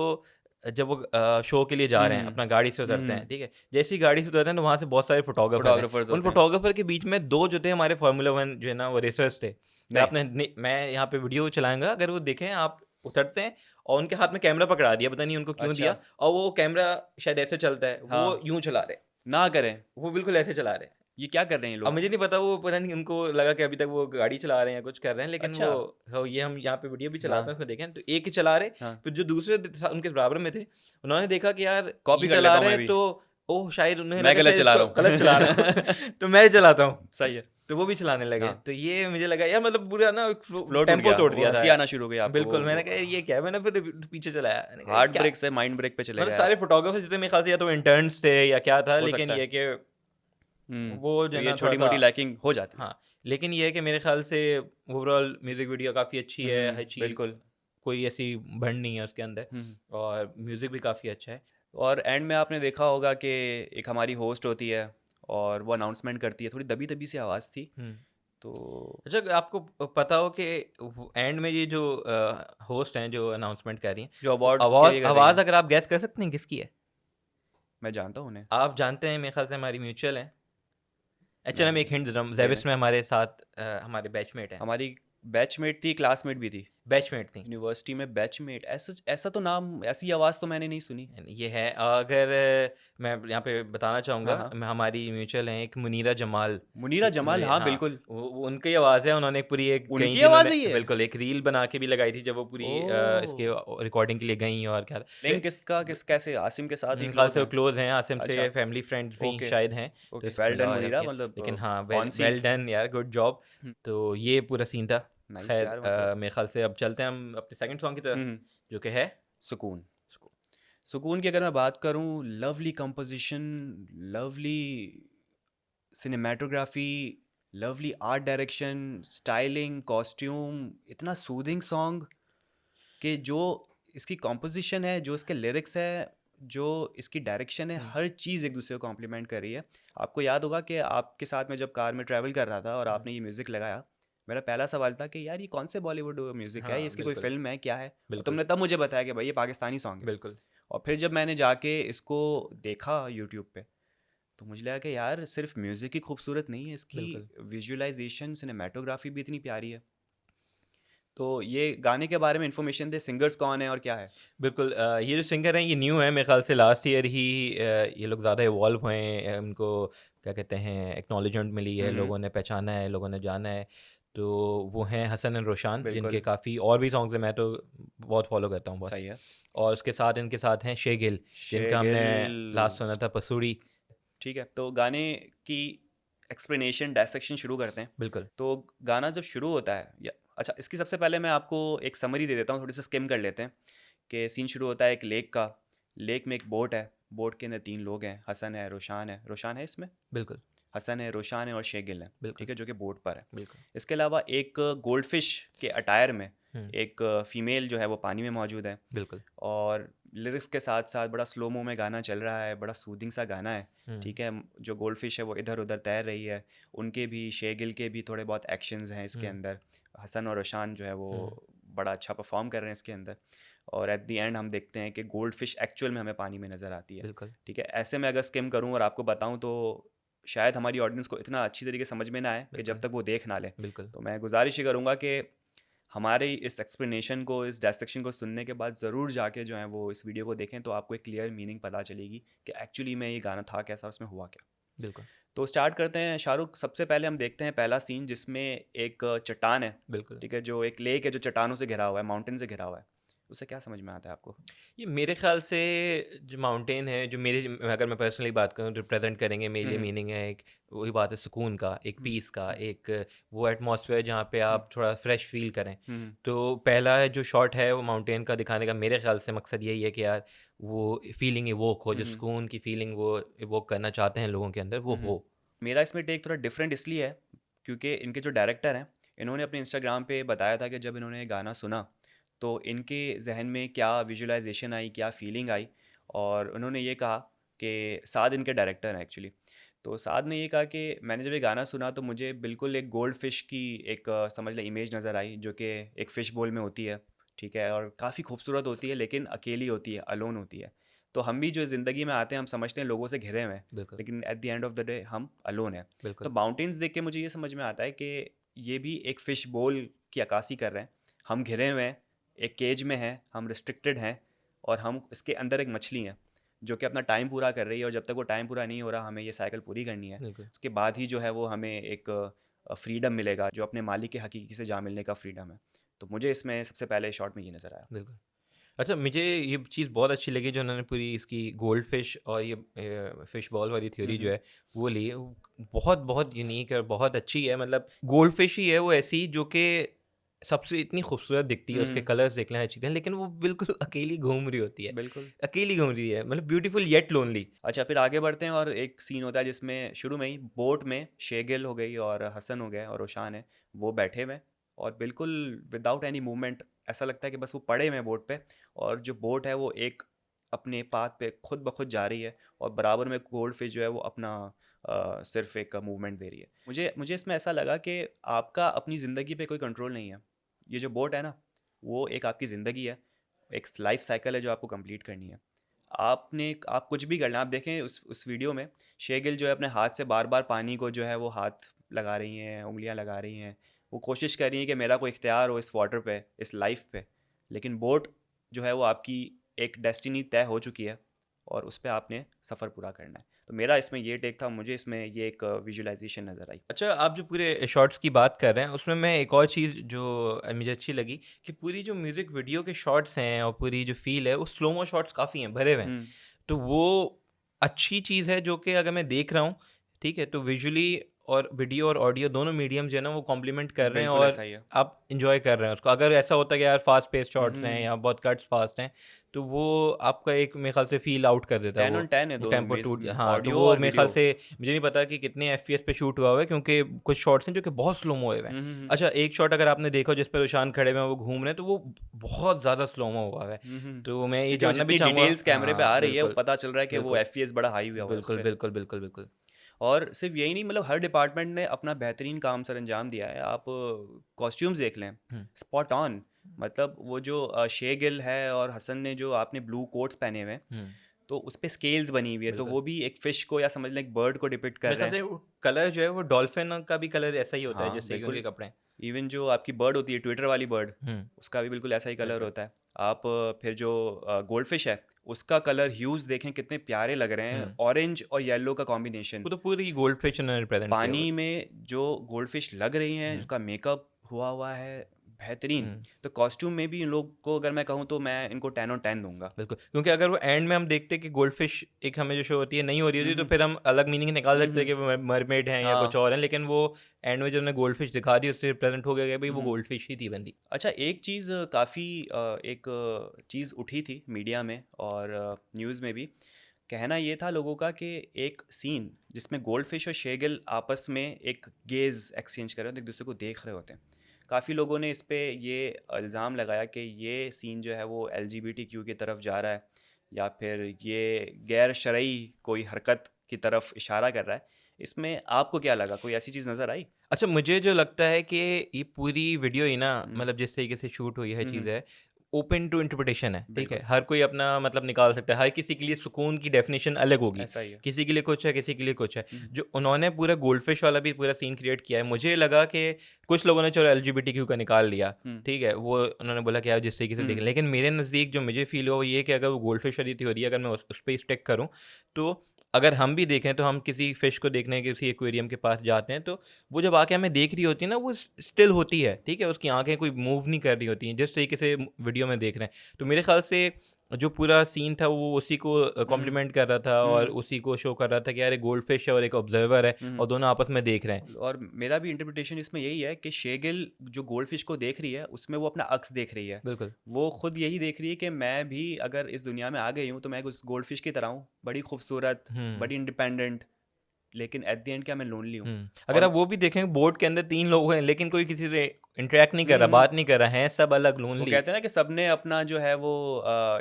जब वो शो के लिए जा रहे हैं, हुँ, अपना गाड़ी से उतरते हैं, हुँ। ठीक है? जैसे ही गाड़ी से उतरते हैं तो वहाँ से बहुत सारे फ़ोटोग्राफ़र हैं। फ़ोटोग्राफ़र्स उन होते हैं। फ़ोटोग्राफ़र के बीच में 2 जो थे हमारे फ़ॉर्मूला 1 जो है ना, वो रेसर्स थे। अगर नहीं। आपने ने मैं यहाँ पे वीडियो चलाऊँगा, अगर वो देखें आप उतरते हैं और उनके हाथ में कैमरा पकड़ा दिया, पता नहीं उनको क्यों अच्छा, दिया और वो कैमरा शायद ऐसे चलता है, वो हाँ, यूँ चला रहे हैं, ना करें। वो बिल्कुल ऐसे चला रहे हैं। ये क्या कर रहे हैं ये अब लोग? मुझे नहीं पता वो पता नहीं उनको लगा कि अभी तक वो गाड़ी चला रहे हैं, कुछ कर रहे हैं, लेकिन अच्छा, वो हो ये हम यहाँ पे वीडियो भी चलाते हैं हाँ, उसमें देखें तो एक ही चला रहे, हाँ। फिर जो दूसरे उनके बराबर में थे, उन्होंने देखा कि यार कॉपी ये कर चला लेता हूँ रहे मैं हैं भी। तो ओह! शायद उन्हें मैं लगा गलत शायद चला इसको रहा गलत चला रहा हूँ हूँ। तो मैं चलाता हूँ। सही है। तो वो भी चलाने लगे। हाँ, तो ये मुझे लगा यार मतलब पूरा ना एक फ्लो टूट टेम्पो गया, तोड़ वो दिया था। हँसी आना शुरू हो गई आपको बिल्कुल, मैंने वो कहा ये क्या है? मैंने फिर पीछे चलाया। मैंने कहा ये हार्ट क्या? ब्रेक से माइंड ब्रेक पे चले मतलब गए सारे आप। फोटोग्राफर्स जितने मेरे ख्याल से या तो इंटर्न्स थे या क्या था, हो लेकिन सकता ये है। है कि हुँ, वो जो तो है ये ना थोड़ा-सा छोटी-मोटी लैकिंग हो जाती है। हाँ, लेकिन ये है कि मेरे ख़्याल से ओवरऑल म्यूज़िक वीडियो काफ़ी अच्छी है, हर चीज़ बिल्कुल। कोई ऐसी भंड नहीं है उसके अंदर हुँ, और म्यूज़िक भी काफ़ी अच्छा है। और एंड में आपने देखा होगा कि एक हमारी होस्ट होती है और वो अनाउंसमेंट करती है, थोड़ी दबी-दबी सी आवाज़ थी, हुँ। तो अच्छा आपको पता हो कि वो एंड में ये जो होस्ट हैं जो अनाउंसमेंट कर रही हैं, जो वो अवार्ड के आवाज़ लिए कर रही आवाज़ हैं, अगर आप गेस कर सकते हैं किसकी है? मैं जानता हूँ उन्हें। आप जानते हैं मेरे ख़्याल से हमारी म्यूचुअल हैं। चलिए मैं नहीं, एक हिंट दे रहा हूँ, दे दें। ज़ेविस में हमारे साथ हमारे बैचमेट हैं। हमारी बैचमेट थी, क्लासमेट भी थी। बैचमेट थी। यूनिवर्सिटी में बैचमेट ऐसा ऐसा तो नाम ऐसी आवाज़ तो मैंने नहीं सुनी। ये है अगर मैं यहाँ पे बताना चाहूँगा हाँ, हाँ। मैं हमारी म्यूचुअल हैं एक मुनीरा जमाल मुनीरा जमाल, हाँ, हाँ बिल्कुल। वो उनकी आवाज़ है उन्होंने पूरी एक गई उनकी थी आवाज़ उन्होंने है ये? बिल्कुल एक रील बना के भी लगाई थी जब वो पूरी इसके ओह! रिकॉर्डिंग के लिए गई और क्या लिंक किसका किस कैसे आसिम के साथ ही मेरे ख्याल क्लोज़ से वो हैं? क्लोज हैं आसिम अच्छा, से फैमिली फ्रेंड्स भी ओके, शायद हैं तो ओके, इससे वेल डन मिला मुनीरा के लेकिन मतलब हाँ on well seen. Well done यार गुड जॉब हुँ, तो ये पूरा सीन था नाइस खैर यार मतलब मेरे ख्याल से अब चलते हैं हम अपने सेकंड सॉन्ग की तरफ हुँ, जो कि है सुकून। सुकून की अगर मैं बात करूँ, lovely composition, lovely cinematography, lovely art direction, styling, costume, इतना सूदिंग सॉन्ग कि जो इसकी कॉम्पोजिशन है, जो इसके लिरिक्स है, जो इसकी डायरेक्शन है, हम्म, हर चीज़ एक दूसरे को कॉम्प्लीमेंट कर रही है। आपको याद होगा कि आपके साथ में जब कार में ट्रैवल कर रहा था और हम्म, आपने ये म्यूज़िक लगाया, मेरा पहला सवाल था कि यार ये कौन से बॉलीवुड म्यूज़िक है? ये हाँ इसकी कोई बिल्कुल फ़िल्म है, क्या है? और बिल्कुल तुमने तब मुझे बताया कि भाई ये पाकिस्तानी सॉन्ग है। बिल्कुल और फिर जब मैंने जाके इसको देखा यूट्यूब पे, तो मुझे लगा कि यार सिर्फ म्यूज़िक ही खूबसूरत नहीं है, इसकी बिल्कुल विजुअलाइजेशन, सिनेमैटोग्राफी भी इतनी प्यारी है। तो ये गाने के बारे में इन्फॉर्मेशन दे, सिंगर्स कौन है और क्या है? बिल्कुल ये जो सिंगर हैं ये न्यू है मेरे ख्याल से लास्ट ईयर ही ये लोग ज़्यादा इवॉल्व हुए हैं उनको क्या कहते हैं एक्नॉलेजमेंट मिली है हुँ, लोगों ने पहचाना है लोगों ने जाना है तो वो हैं हसन एंड रोशान जिनके बिल्कुल, काफ़ी और भी सॉन्ग्स हैं मैं तो बहुत फॉलो करता हूँ बस सही है। और उसके साथ इनके साथ हैं शे गिल जिनका हमने शेगिल लास्ट सुना था पसूड़ी ठीक है, तो गाने की एक्सप्लेनेशन, डायसेक्शन शुरू करते हैं। बिल्कुल तो गाना जब शुरू होता है या अच्छा इसकी सबसे पहले मैं आपको एक समरी दे देता हूँ, थोड़ी सी स्किम कर लेते हैं कि सीन शुरू होता है एक लेक का। लेक में एक बोट है, बोट के अंदर 3 लोग हैं, हसन है, रोशान है इसमें? बिल्कुल हसन है, रोशान है और शेगिल है, बिल्कुल ठीक है, जो कि बोट पर है। बिल्कुल इसके अलावा एक गोल्डफिश के अटायर में हम्म, एक फीमेल जो है वो पानी में मौजूद है बिल्कुल और लिरिक्स के साथ साथ बड़ा स्लो मो में गाना चल रहा है, बड़ा सूदिंग सा गाना है, हम्म, ठीक है। जो गोल्ड फिश है वो इधर उधर तैर रही है, उनके भी शेगिल के भी थोड़े बहुत एक्शंस हैं इसके हम्म, अंदर। हसन और रोशान जो है वो हम्म, बड़ा अच्छा परफॉर्म कर रहे हैं इसके अंदर और एट दी एंड हम देखते हैं कि गोल्ड फिश एक्चुअल में हमें पानी में नज़र आती है, बिल्कुल ठीक है। ऐसे में अगर स्किम करूँ और आपको बताऊँ तो शायद हमारी ऑडियंस को इतना अच्छी तरीके समझ में ना आए कि जब बिल्कुल तक वो देख ना ले। बिल्कुल तो मैं गुजारिश ही करूँगा कि हमारे इस एक्सप्लेनेशन को, इस डायसेक्शन को सुनने के बाद ज़रूर जाके जो है वो इस वीडियो को देखें, तो आपको एक क्लियर मीनिंग पता चलेगी कि एक्चुअली में ये गाना था कैसा, उसमें हुआ क्या। बिल्कुल तो स्टार्ट करते हैं शाहरुख। सबसे पहले हम देखते हैं पहला सीन जिसमें एक चट्टान है, बिल्कुल ठीक है, जो एक लेक है जो चट्टानों से घिरा हुआ है, माउंटेन से घिरा हुआ है। उससे क्या समझ में आता है आपको? ये मेरे ख़्याल से जो माउंटेन है, जो मेरे अगर मैं पर्सनली बात करूँ रिप्रेज़ेंट करेंगे मेरे हुँ, लिए हुँ। मीनिंग है एक वही बात है सुकून का, एक हुँ, पीस का, हुँ, एक वो एटमॉस्फेयर जहाँ पे हुँ, आप थोड़ा फ्रेश फ़ील करें। हुँ, हुँ, तो पहला जो शॉट है वो माउंटेन का दिखाने का मेरे ख़्याल से मकसद यही है कि यार वो फ़ीलिंग इवोक हो, हुँ, जो हुँ, सुकून की फ़ीलिंग वो इवोक करना चाहते हैं लोगों के अंदर वो हुँ, हुँ। हो। मेरा इसमें टेक थोड़ा डिफरेंट इसलिए है क्योंकि इनके जो डायरेक्टर हैं, इन्होंने अपने इंस्टाग्राम पे बताया था कि जब इन्होंने ये गाना सुना, तो इनके ज़हन में क्या विजुअलाइज़ेशन आई, क्या फीलिंग आई, और उन्होंने ये कहा कि साद इनके डायरेक्टर हैं एक्चुअली। तो साद ने ये कहा कि मैंने जब ये गाना सुना तो मुझे बिल्कुल एक गोल्ड फ़िश की एक समझ लें इमेज नज़र आई, जो कि एक फ़िश बोल में होती है, ठीक है? और काफ़ी खूबसूरत होती है, लेकिन अकेली होती है, अलोन होती है। तो हम भी जो ज़िंदगी में आते हैं, हम समझते हैं लोगों से घिरे हुए हैं, बिल्कुल, लेकिन at the end of the day हम अलोन हैं। तो बिल्कुल। माउंटेन्स देख के मुझे ये समझ में आता है कि ये भी एक फ़िश बोल की अक्कासी कर रहे हैं। हम घिरे हुए हैं, एक केज में हैं, हम रिस्ट्रिक्टेड हैं, और हम इसके अंदर एक मछली हैं, जो कि अपना टाइम पूरा कर रही है, और जब तक वो टाइम पूरा नहीं हो रहा, हमें ये साइकिल पूरी करनी है। बिल्कुल। उसके बाद ही जो है वो हमें एक फ्रीडम मिलेगा, जो अपने मालिक के हकीकी से जा मिलने का फ्रीडम है। तो मुझे इसमें सबसे पहले शॉट में ये नज़र आया। बिल्कुल। अच्छा मुझे ये चीज़ बहुत अच्छी लगी जो उन्होंने पूरी इसकी गोल्ड फिश और ये फिश बॉल वाली हुँ, थ्योरी जो हुँ। है वो ली है। वो बहुत बहुत यूनिक है और बहुत अच्छी है मतलब गोल्ड फिश ही है वो ऐसी जो कि सबसे इतनी खूबसूरत दिखती है उसके हुँ, कलर्स देख लें हर चीज़ें लेकिन वो बिल्कुल अकेली घूम रही होती है बिल्कुल। अकेली घूम रही है मतलब ब्यूटीफुल येट लोनली। अच्छा, फिर आगे बढ़ते हैं, और एक सीन होता है जिसमें शुरू में ही बोट में शेगिल हो गई और हसन हो गया और रोशान है, वो बैठे हुए हैं, और बिल्कुल विदाउट एनी मूवमेंट, ऐसा लगता है कि बस वो पड़े हुए हैं बोट पे, और जो बोट है वो एक अपने पाथ पे खुद ब खुद जा रही है, और बराबर में गोल्ड फिश जो है वो अपना सिर्फ एक मूवमेंट दे रही है। मुझे मुझे इसमें ऐसा लगा कि आपका अपनी ज़िंदगी पे कोई कंट्रोल नहीं है। ये जो बोट है ना, वो एक आपकी ज़िंदगी है, एक लाइफ साइकिल है जो आपको कंप्लीट करनी है। आप कुछ भी कर लें, आप देखें उस वीडियो में शेगिल जो है अपने हाथ से बार बार पानी को जो है वो हाथ लगा रही हैं, उंगलियां लगा रही हैं, वो कोशिश कर रही हैं कि मेरा कोई इख्तियार हो इस वाटर पे, इस लाइफ पे, लेकिन बोट जो है वो आपकी एक डेस्टिनी तय हो चुकी है, और उस पर आपने सफ़र पूरा करना है। तो मेरा इसमें ये टेक था, मुझे इसमें ये एक विजुअलाइजेशन नज़र आई। अच्छा, आप जो पूरे शॉट्स की बात कर रहे हैं, उसमें मैं एक और चीज़ जो मुझे अच्छी लगी कि पूरी जो म्यूज़िक वीडियो के शॉट्स हैं और पूरी जो फ़ील है, वो स्लो-मो शॉट्स काफ़ी हैं, भरे हुए हैं। हम्म। तो वो अच्छी चीज़ है जो कि अगर मैं देख रहा हूँ, ठीक है? तो विज़ुअली और वीडियो और ऑडियो दोनों मीडियम जो है ना, वो कॉम्प्लीमेंट कर रहे हैं बिल्कुल और ऐसा ही है। आप एन्जॉय कर रहे हैं उसको। अगर ऐसा होता है कि यार फ़ास्ट पेस शॉट्स हैं हम्म। या बहुत कट्स फ़ास्ट हैं, तो वो आपका एक मेरे ख़्याल से फ़ील आउट कर देता है 10 on 10 है वो दोनों, टेम्पो टूट हाँ, तो ऑडियो वो और मेरे ख़्याल वीडियो। से मुझे नहीं पता कि कितने एफपीएस पे शूट हुआ हुआ है क्योंकि कुछ शॉट्स हैं जो कि बहुत स्लो-मो हुए हैं। अच्छा, एक शॉट अगर आपने देखा हो जिस पे रोशान खड़े हुए हैं, वो घूम रहे हैं, तो वो बहुत ज़्यादा स्लो-मो हुआ है। तो मैं ये क्योंकि वो जानना भी जितनी चाहूँगा डिटेल्स कैमरे पे हाँ, आ रही है, वो बिल्कुल, पता चल रहा है कि वो बिल्कुल। एफपीएस बड़ा हाई हुआ हुआ है उस बिल्कुल, पे। बिल्कुल, बिल्कुल, बिल्कुल। और सिर्फ यही नहीं, मतलब हर डिपार्टमेंट ने अपना बेहतरीन काम सर अंजाम दिया है। आप कॉस्ट्यूम्स देख लें, हुँ, स्पॉट ऑन। मतलब वो जो शे गिल है और हसन ने जो आपने ब्लू कोट्स पहने हुए हैं, हुँ, तो उस पे स्केल्स बनी हुई है, तो बिल्कुल। वो भी एक फिश को या समझ लें एक बर्ड को डिपिक्ट कर मेरे रहे ख़्याल हैं। से वो कलर जो है वो डॉल्फ़िन का भी कलर ऐसा ही होता है हाँ, जैसे कि उनके बिल्कुल। कपड़े हैं। इवन जो आपकी बर्ड होती है, ट्विटर वाली बर्ड, हुँ, उसका भी बिल्कुल ऐसा ही कलर बिल्कुल। होता है। आप फिर जो गोल्ड फिश है, उसका कलर ह्यूज़ देखें कितने प्यारे लग रहे हैं, हुँ, ऑरेंज और येलो का कॉम्बिनेशन। वो तो पूरी गोल्डफ़िश उन्होंने रिप्रेज़ेंट किया हुआ पानी है। में जो गोल्डफिश लग रही हैं, हुँ, उसका मेकअप हुआ हुआ है बेहतरीन। हुँ। तो कॉस्ट्यूम में भी इन लोग को अगर मैं कहूँ तो मैं इनको 10 on 10 दूँगा। बिल्कुल, क्योंकि अगर वो एंड में हम देखते हैं कि गोल्डफ़िश एक हमें जो शो होती है, नहीं हो रही हुँ, होती, तो हुँ। फिर हम अलग मीनिंग निकाल हुँ, सकते हैं हुँ। कि वो मरमेड हैं या कुछ हाँ। और हैं, लेकिन वो एंड में जो उन्होंने गोल्डफ़िश दिखा दी, उससे रिप्रेज़ेंट हो गया कि भई हुँ, वो हुँ। गोल्डफ़िश ही थी बंदी। अच्छा, एक चीज़ काफ़ी एक चीज़ उठी थी मीडिया में और न्यूज़ में भी। कहना ये था लोगों का कि एक सीन जिसमें गोल्डफिश और शेगिल आपस में एक गेज़ एक्सचेंज कर रहे होते हैं, एक दूसरे को देख रहे होते हैं। काफ़ी लोगों ने इस पे ये इल्ज़ाम लगाया कि ये सीन जो है वो एलजीबीटीक्यू की तरफ जा रहा है, या फिर ये गैर शरई कोई हरकत की तरफ इशारा कर रहा है। इसमें आपको क्या लगा? कोई ऐसी चीज़ नज़र आई? अच्छा, मुझे जो लगता है कि ये पूरी वीडियो ही ना हुँ, मतलब जिस तरीके से शूट हुई है हुँ, चीज़ हुँ। है, ओपन टू इंटरप्रिटेशन है, ठीक है? बिल्कुल, हर कोई अपना मतलब निकाल सकता है, हर किसी के लिए सुकून की डेफ़िनेशन अलग होगी। ऐसा ही है। किसी के लिए कुछ है, किसी के लिए कुछ है। हुँ, हुँ। जो उन्होंने पूरा गोल्डफ़िश वाला भी पूरा सीन क्रिएट किया है, मुझे लगा कि कुछ लोगों ने चलो एलजीबीटीक्यू का निकाल लिया, हुँ, ठीक है? वो उन्होंने बोला कि यार जिस तरीके से हुँ, देखें, लेकिन मेरे नज़दीक जो मुझे फ़ील हुआ वो ये है कि अगर वो गोल्डफ़िश वाली थ्योरी अगर मैं उस पे स्टिक करूँ, तो अगर हम भी देखें तो हम किसी फ़िश को देखने किसी एक्वेरियम के पास जाते हैं, तो वो जब आके हमें देख रही होती है ना, वो स्टिल होती है, ठीक है? उसकी आँखें कोई मूव नहीं कर रही होती हैं, जिस तरीके से वीडियो में देख रहे हैं। तो मेरे ख़्याल से जो पूरा सीन था वो उसी को हुँ, कॉम्प्लीमेंट कर रहा था और हुँ, उसी को शो कर रहा था कि यार एक गोल्ड फ़िश है और एक ऑब्ज़र्वर है हुँ। और दोनों आपस में देख रहे हैं। और मेरा भी इंटरप्रिटेशन इसमें यही है कि शेगिल जो गोल्डफिश को देख रही है उसमें वो अपना अक्स देख रही है। बिल्कुल। वो खुद यही देख रही है कि मैं भी अगर इस दुनिया में आ गई हूँ तो मैं उस गोल्डफिश की तरह हूँ, बड़ी खूबसूरत, हुँ। बड़ी इंडिपेंडेंट, लेकिन एट द एंड क्या मैं लोनली हूँ। अगर और आप वो भी देखें बोट के अंदर 3 लोग हैं लेकिन कोई किसी से इंटरैक्ट नहीं कर रहा, हम्म, बात नहीं कर रहा है, सब अलग वो लोनली। कहते हैं ना कि सबने अपना जो है वो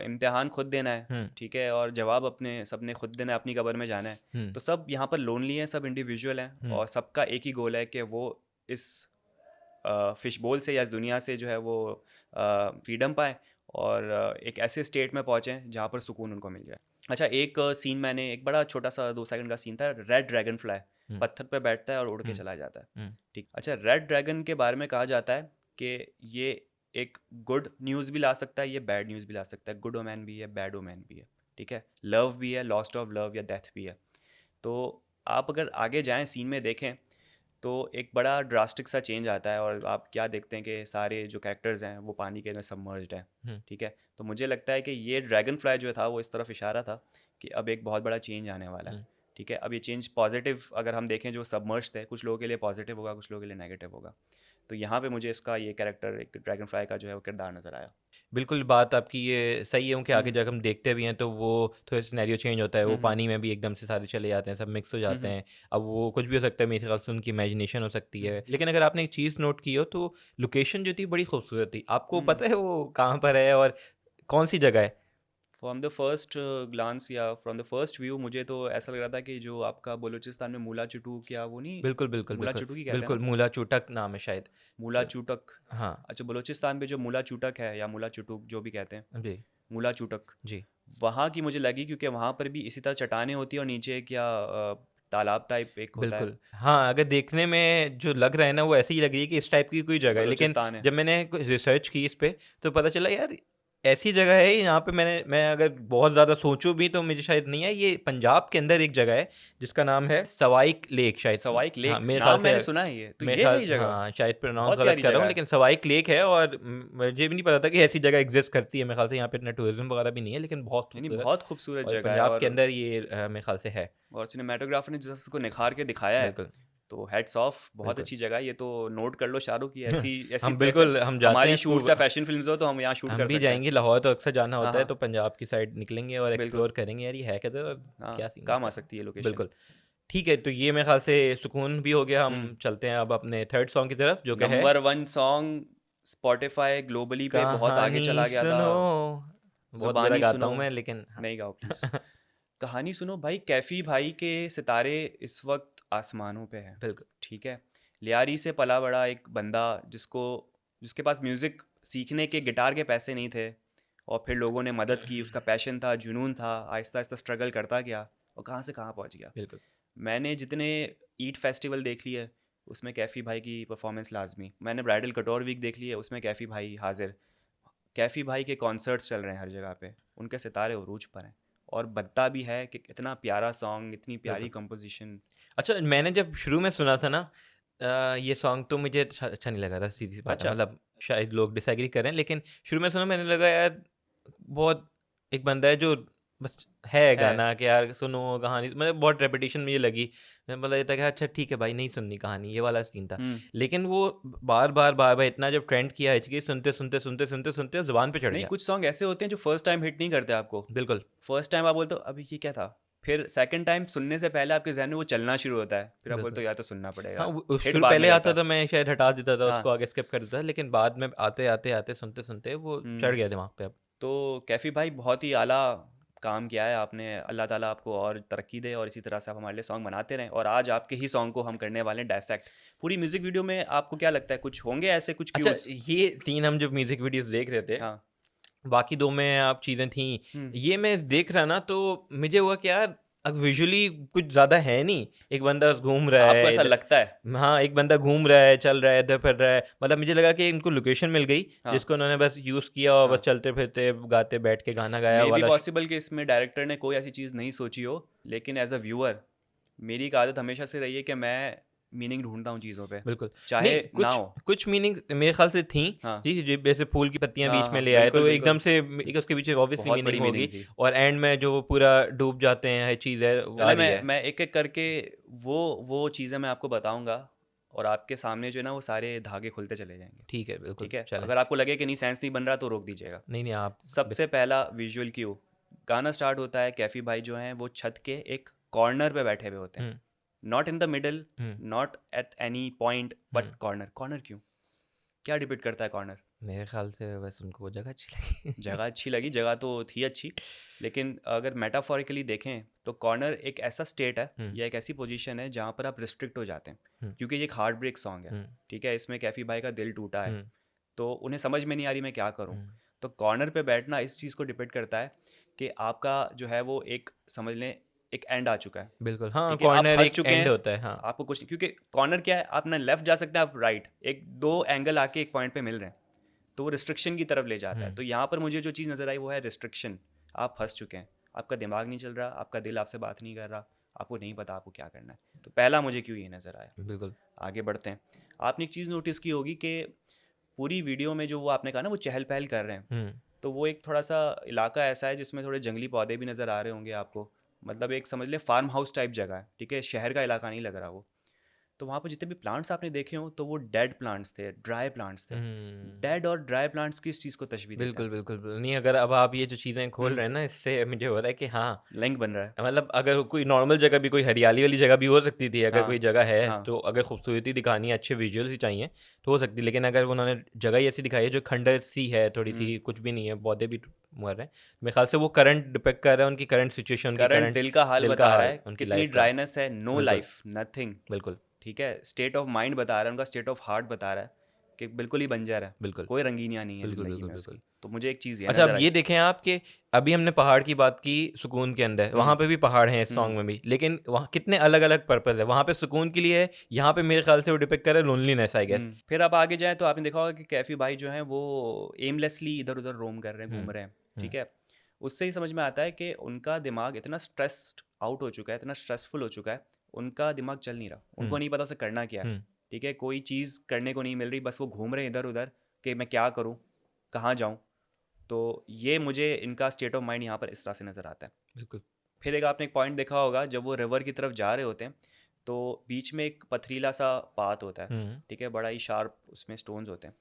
इम्तिहान खुद देना है, हुँ, ठीक है, और जवाब अपने सबने खुद देना है, अपनी कब्र में जाना है। हुँ, तो सब यहाँ पर लोनली हैं, सब इंडिविजुअल हैं हुँ, और सबका एक ही गोल है कि वो इस फिश बोल से या इस दुनिया से जो है वो फ्रीडम पाए और एक ऐसे स्टेट में पहुँचें जहाँ पर सुकून उनको मिल जाए। अच्छा, एक सीन मैंने, एक बड़ा छोटा सा 2 सेकंड का सीन था, रेड ड्रैगन फ्लाई हुँ, पत्थर पे बैठता है और उड़ के हुँ, चला जाता है। हुँ, ठीक, अच्छा, रेड ड्रैगन के बारे में कहा जाता है कि ये एक गुड न्यूज़ भी ला सकता है, ये बैड न्यूज़ भी ला सकता है, गुड ओमेन भी है, बैड ओमेन भी है, ठीक है, लव भी है, लॉस्ट ऑफ लव या डेथ भी है। तो आप अगर आगे जाएं सीन में देखें तो एक बड़ा ड्रास्टिक सा चेंज आता है और आप क्या देखते हैं कि सारे जो कैरेक्टर्स हैं वो पानी के अंदर सबमर्ज्ड हैं, हुँ, ठीक है। तो मुझे लगता है कि ये ड्रैगन फ्लाई जो था वो इस तरफ इशारा था कि अब एक बहुत बड़ा चेंज आने वाला है, हुँ। ठीक है। अब ये चेंज पॉजिटिव अगर हम देखें, जो सबमर्ज्ड थे, कुछ लोगों के लिए पॉजिटिव होगा, कुछ लोगों के लिए नेगेटिव होगा। तो यहाँ पे मुझे इसका ये कैरेक्टर, एक ड्रैगन फ्लाई का जो है वो किरदार नज़र आया। बिल्कुल, बात आपकी ये सही है कि आगे हम्म, जब हम देखते भी हैं तो वो थोड़ा सिनेरियो चेंज होता है, वो हम्म, पानी में भी एकदम से सारे चले जाते हैं, सब मिक्स हो जाते हम्म, हैं। अब वो कुछ भी हो सकता है, मेरे ख्याल से उनकी इमेजिनेशन हो सकती हम्म, है। लेकिन अगर आपने एक चीज़ नोट की हो तो लोकेशन जो थी बड़ी खूबसूरत थी। आपको हम्म। पता है वो कहाँ पर है और कौन-सी जगह है? फ्रॉम द फर्स्ट ग्लांस या फ्रॉम द फर्स्ट व्यू मुझे तो ऐसा लग रहा था कि जो आपका बलूचिस्तान में मूला चुटू, क्या वो नहीं, बिल्कुल, बिल्कुल, मूला बिल्कुल। चुटू की कहते हैं बिल्कुल, ना, मूला चूटक नाम है शायद। मूला तो चूटक। हाँ, अच्छा, बलूचिस्तान में जो मूला चूटक है या मूला चुटुक जो भी कहते हैं, जी, मूला चूटक, जी। वहाँ की मुझे लगी क्योंकि वहाँ पर भी इसी तरह चट्टानें होती हैं और नीचे क्या तालाब टाइप एक होता है। बिल्कुल। हाँ, अगर देखने में जो लग रहा है ना, वो ऐसे ही लग रही है कि इस टाइप की कोई जगह है। लेकिन बलूचिस्तान है। जब मैंने कुछ रिसर्च की इस पे, तो पता चला यार ऐसी जगह है यहाँ पे मैं अगर बहुत ज़्यादा सोचूँ भी तो मुझे शायद नहीं है। ये पंजाब के अंदर एक जगह है, जिसका नाम है सवाइक लेक शायद। सवाइक हाँ, लेक, मेरे ख़्याल नाम से मैंने सुना है, ये तो मेरे ये है ख़्याल ये जगह। हाँ, शायद प्रोनाउंस बहुत गलत प्यारी कर रहा हूँ, जगह है। लेकिन सवाइक लेक है और मुझे भी नहीं पता था कि ऐसी जगह एग्ज़िस्ट करती है। मेरे ख़्याल से यहाँ पे इतना टूरिज़्म वगैरह भी नहीं है, लेकिन बहुत नहीं नहीं, खूबसूरत बहुत खूबसूरत और जगह है। पंजाब के अंदर ये मेरे ख़्याल से है। और सिनेमाटोग्राफर ने जिस इसको निखार के दिखाया है, बिल्कुल, तो हेड्स ऑफ, बहुत बिल्कुल। अच्छी जगह है। ये तो नोट कर लो शाहरुख, की ऐसी ऐसी हम ऐसे बिल्कुल हम जाते हैं हमारी इसको शूट्स या फैशन फिल्म्स हो तो हम यहाँ शूट हम कर भी सकते हैं। जाएँगे, लाहौर तो अक्सर जाना हाँ होता है, हाँ, तो पंजाब की साइड निकलेंगे और बिल्कुल। एक्सप्लोर करेंगे यार ये है किधर और हाँ, क्या सीन है काम आ क्या सकती है लोकेशन। बिल्कुल। ठीक है, तो ये मेरे ख़्याल से सुकून भी हो गया, हम्म, हम चलते हैं अब अपने थर्ड सॉन्ग की तरफ जो कि है नंबर 1 सॉन्ग स्पॉटिफाई ग्लोबली पे बहुत आगे कहानी चला गया था। सुनो। बहुत बुरा जुबानी गाता सुनो, हूँ मैं लेकिन हाँ। नहीं गाओ प्लीज़। कहानी सुनो भाई, कैफ़ी भाई के सितारे इस वक्त आसमानों पे हैं, बिल्कुल, ठीक है। लियारी से पला बड़ा एक बंदा जिसको, जिसके पास म्यूज़िक सीखने के, गिटार के पैसे नहीं थे, और फिर लोगों ने मदद की, उसका पैशन था, जुनून था, आहिस्ता आहिस्ता स्ट्रगल करता गया और कहाँ से कहाँ पहुँच गया। बिल्कुल, मैंने जितने ईट फेस्टिवल देख लिए उसमें कैफ़ी भाई की परफॉर्मेंस लाजमी, मैंने ब्राइडल कटोर वीक देख लिए उसमें कैफ़ी भाई हाजिर, कैफ़ी भाई के कॉन्सर्ट्स चल रहे हैं हर जगह पे, उनके सितारे उरूज पर हैं। और बनता भी है कि इतना प्यारा सॉन्ग, इतनी प्यारी बिल्कुल। कंपोजिशन। अच्छा मैंने जब शुरू में सुना था ना ये सॉन्ग तो मुझे अच्छा नहीं लगा था सीधी-सी बात है अच्छा, मतलब शायद लोग डिसएग्री करें लेकिन शुरू में सुना मैंने लगा यार बहुत एक बंदा है जो बस है है। गाना कि यार सुनो कहानी मतलब बहुत रेपिटेशन मुझे लगी। मैंने बोला ये था कि अच्छा ठीक है भाई नहीं सुननी कहानी ये वाला सीन था। हुँ। लेकिन वो बार-बार इतना जब ट्रेंड किया है कि सुनते अब ज़ुबान पे चढ़ नहीं, गया। कुछ सॉन्ग ऐसे होते हैं जो फर्स्ट टाइम हिट नहीं करते आपको। बिल्कुल, फर्स्ट टाइम आप बोलते हो अभी ये क्या था? फिर सेकंड टाइम सुनने से पहले आपके ज़हन में वो चलना शुरू होता है। फिर आप बोलते बिल्कुल। हो यार तो सुनना हाँ, पड़ेगा। वो हिट शुरू बाद में पहले आता करता। तो मैं शायद हटा देता था हाँ। उसको आगे स्किप कर देता था लेकिन बाद में आते, सुनते वो चढ़ हुँ। गया दिमाग पे अब। तो कैफ़ी भाई बहुत ही आला काम किया है आपने। अल्लाह ताला आपको और तरक्की दे और इसी तरह से आप हमारे लिए सॉन्ग बनाते रहें। और आज आपके ही सॉन्ग को हम करने वाले हैं डायसेक्ट। पूरी म्यूज़िक वीडियो में आपको क्या लगता है, कुछ होंगे ऐसे कुछ अच्छा क्यूज़? ये 3 हम जो म्यूज़िक वीडियोज़ देख रहे थे, हाँ। बाकी 2 में आप चीज़ें थीं, हुँ, ये मैं देख रहा ना तो मुझे हुआ कि यार अब विजुअली कुछ ज़्यादा है नहीं, एक बंदा घूम रहा आपको है ऐसा इधर, लगता है? हाँ, एक बंदा घूम रहा है, चल रहा है, इधर फिर रहा है, मतलब मुझे लगा कि इनको लोकेशन मिल गई, हाँ, जिसको उन्होंने बस यूज़ किया और बस हाँ। चलते-फिरते, गाते, बैठ के गाना गाया मे बी वाला पॉसिबल कि इसमें डायरेक्टर ने कोई ऐसी चीज़ नहीं सोची हो, लेकिन एज़ अ व्यूअर मेरी एक आदत हमेशा से रही है कि मैं मीनिंग ढूँढता हूँ चीज़ों पे, बिल्कुल। चाहे नहीं, ना कुछ हो। कुछ मीनिंग मेरे ख़्याल से थी, हाँ, जी, जी, जैसे फूल की पत्तियाँ हाँ, बीच में हाँ, ले आए, बिल्कुल, तो बिल्कुल। एकदम से एक उसके पीछे ऑब्वियसली बहुत मीनिंग बड़ी होगी, मीनिंग थी। और एंड में जो वो पूरा डूब जाते हैं, हर चीज़ है, वो आ चले रही है। मैं एक-एक करके वो चीज़ें मैं आपको बताऊँगा और आपके सामने जो है ना वो सारे धागे खुलते चले जाएँगे, ठीक है, बिल्कुल, ठीक है? चलें। अगर आपको लगे कि नहीं सेंस नहीं बन रहा तो रोक दीजिएगा। नहीं, नहीं, आप सबसे पहला विजुअल क्यू, गाना स्टार्ट होता है, कैफ़ी भाई जो हैं वो छत के एक कॉर्नर पे बैठे हुए होते हैं। Hmm, not in the middle, hmm, not at any point hmm. But corner. Corner क्यों? क्या डिपिक्ट करता है कॉर्नर? मेरे ख़्याल से बस उनको वो जगह अच्छी लगी। जगह अच्छी लगी, जगह तो थी अच्छी, लेकिन अगर मेटाफोरिकली देखें तो कॉर्नर एक ऐसा स्टेट है हुँ, या एक ऐसी पोजीशन है जहाँ पर आप रिस्ट्रिक्ट हो जाते हैं, हुँ, क्योंकि ये एक हार्ट ब्रेक सॉन्ग है, हुँ, ठीक है? इसमें कैफ़ी भाई का दिल टूटा है, हुँ, तो उन्हें समझ में नहीं आ रही मैं क्या करूँ। हुँ। तो कॉर्नर पे बैठना इस चीज़ को डिपेक्ट करता है कि आपका जो है वो एक समझ लें एक एंड आ चुका है, बिल्कुल, हाँ, ठीक है? आप कॉर्नर फँस एक चुके एंड हैं, होता है, हाँ। आपको कुछ क्योंकि कॉर्नर क्या है, आप ना लेफ्ट जा सकते हैं, आप राइट, एक 2 एंगल आके एक पॉइंट पे मिल रहे हैं, तो वो रिस्ट्रिक्शन की तरफ ले जाता है। हुँ, तो यहाँ पर मुझे जो चीज़ नज़र आई वो है रिस्ट्रिक्शन। आप फँस चुके हैं, आपका दिमाग नहीं चल रहा, आपका दिल आपसे बात नहीं कर रहा, आपको नहीं पता आपको क्या करना है। तो पहला मुझे क्यों ये नज़र आया। बिल्कुल। आगे बढ़ते हैं। आपने एक चीज़ नोटिस की होगी कि पूरी वीडियो में जो वो आपने कहा ना वो चहल-पहल कर रहे हैं, हुँ, तो वो एक थोड़ा-सा इलाका ऐसा है जिसमें थोड़े जंगली पौधे भी नज़र आ रहे होंगे आपको। मतलब एक समझ लें फार्म हाउस टाइप जगह है, ठीक है? शहर का इलाका नहीं लग रहा वो। तो वहाँ पर जितने भी प्लांट्स आपने देखे हों तो वो डेड प्लांट्स थे, ड्राई प्लांट्स थे। हुँ। डेड और ड्राई प्लांट्स किस चीज़ को तशबीह देता है? बिल्कुल, बिल्कुल, नहीं, अगर अब आप ये जो चीज़ें खोल हुँ, रहे हैं ना, इससे मुझे हो रहा है कि हाँ, लिंक बन रहा है। मतलब अगर कोई नॉर्मल जगह भी, कोई हरियाली वाली जगह भी हो सकती थी, अगर कोई हाँ, जगह है, हाँ। तो अगर खूबसूरती दिखानी है, अच्छे विजुअल्स ही चाहिए, तो हो सकती है। लेकिन अगर उन्होंने जगह ही ऐसी दिखाई है, जो खंडर सी है, हुँ। थोड़ी-सी, कुछ भी नहीं है, पौधे भी मर रहे हैं, मेरे ख़्याल से वो करंट डिपिक्ट कर रहा है, उनकी करंट सिचुएशन, उनकी करंट करंट दिल का हाल दिल का बता रहा हाल, है, उनकी कितनी लाइफ़ का। ड्राइनेस है, नो बिल्कुल, लाइफ, नथिंग, बिल्कुल, ठीक है? स्टेट ऑफ माइंड बता रहा है, उनका स्टेट ऑफ हार्ट बता रहा है कि बिल्कुल ही बंजर है, बिल्कुल, कोई रंगीनियाँ नहीं है बिल्कुल, ज़िंदगी बिल्कुल, में बिल्कुल। उसकी। तो मुझे एक चीज़ ये अच्छा, नज़र अब आई। ये देखें आप कि अभी हमने पहाड़ की बात की सुकून के अंदर, हुँ, वहाँ पे भी पहाड़ हैं इस हुँ, सॉन्ग में भी, लेकिन वहाँ कितने अलग-अलग पर्पज़ है। वहाँ पे सुकून के लिए है, यहाँ पे मेरे ख़्याल से वो डिपिक्ट कर रहा है लोनलीनेस, आई गेस। फिर आप आगे जाएँ तो आपने देखा होगा कि कैफ़ी भाई जो हैं वो एमलेसली इधर-उधर रोम कर रहे हैं, हुँ, घूम रहे हैं, हुँ, ठीक है? उससे ही समझ में आता है कि उनका दिमाग इतना स्ट्रेस्ड आउट हो चुका है, इतना स्ट्रेसफुल हो चुका है, उनका दिमाग चल नहीं रहा। हुँ, उनको नहीं पता उसे करना क्या है, हुँ, ठीक है? कोई चीज़ करने को नहीं मिल रही, बस वो घूम रहे हैं इधर-उधर कि मैं क्या करूँ? कहाँ जाऊँ? तो ये मुझे इनका स्टेट ऑफ माइंड यहाँ पर इस तरह से नज़र आता है। बिल्कुल। फिर एक आपने एक पॉइंट देखा होगा जब वो रिवर की तरफ जा रहे होते हैं, तो बीच में एक पथरीला सा पाथ होता है, हुँ, ठीक है? बड़ा ही शार्प उसमें स्टोन्स होते हैं।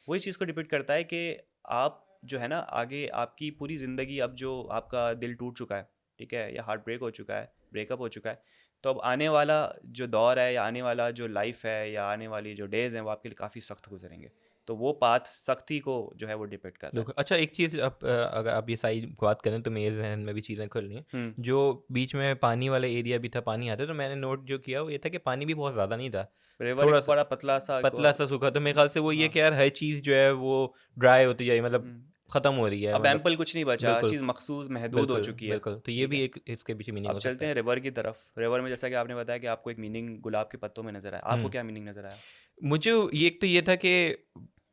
वही चीज़ को डिपिक्ट करता है कि आप जो है ना आगे आपकी पूरी ज़िंदगी अब जो आपका दिल टूट चुका है, ठीक है? या हार्ट ब्रेक हो चुका है, ब्रेकअप हो चुका है, तो अब आने वाला जो दौर है या आने वाला जो लाइफ़ है या आने वाली जो डेज़ हैं वो आपके लिए काफ़ी सख्त गुजरेंगे। तो वो पाथ सख्ती को जो है वो डिपिक्ट कर रहा है। बिल्कुल। अच्छा, एक चीज़, आप अगर आप ये सारी बात करें तो मेरे ज़हन में भी चीज़ें खुल रही हैं। हुँ, जो बीच में पानी वाला एरिया भी था, पानी आता है, तो मैंने नोट जो किया वो ये था कि पानी भी बहुत ज़्यादा नहीं था। रिवर एक थोड़ा-सा बड़ा पतला सा एक पतला-सा सूखा, तो मेरे ख़्याल से वो ये हाँ, कि यार हर चीज़ जो है वो ड्राई होती जाए, मतलब हुँ। ख़त्म हो रही है, अब मतलब एम्पल कुछ नहीं बचा, हर बिल्कुल, चीज़ मखसूस महदूद हो बिल्कुल, चुकी है, बिल्कुल। तो ये ठीक भी है? एक इसके पीछे मीनिंग अब हो सकता चलते है। हैं रिवर की तरफ। रिवर में जैसा कि आपने बताया कि आपको एक मीनिंग गुलाब के पत्तों में नज़र आया। आपको हुँ। क्या मीनिंग नज़र आया? मुझे ये एक तो ये था कि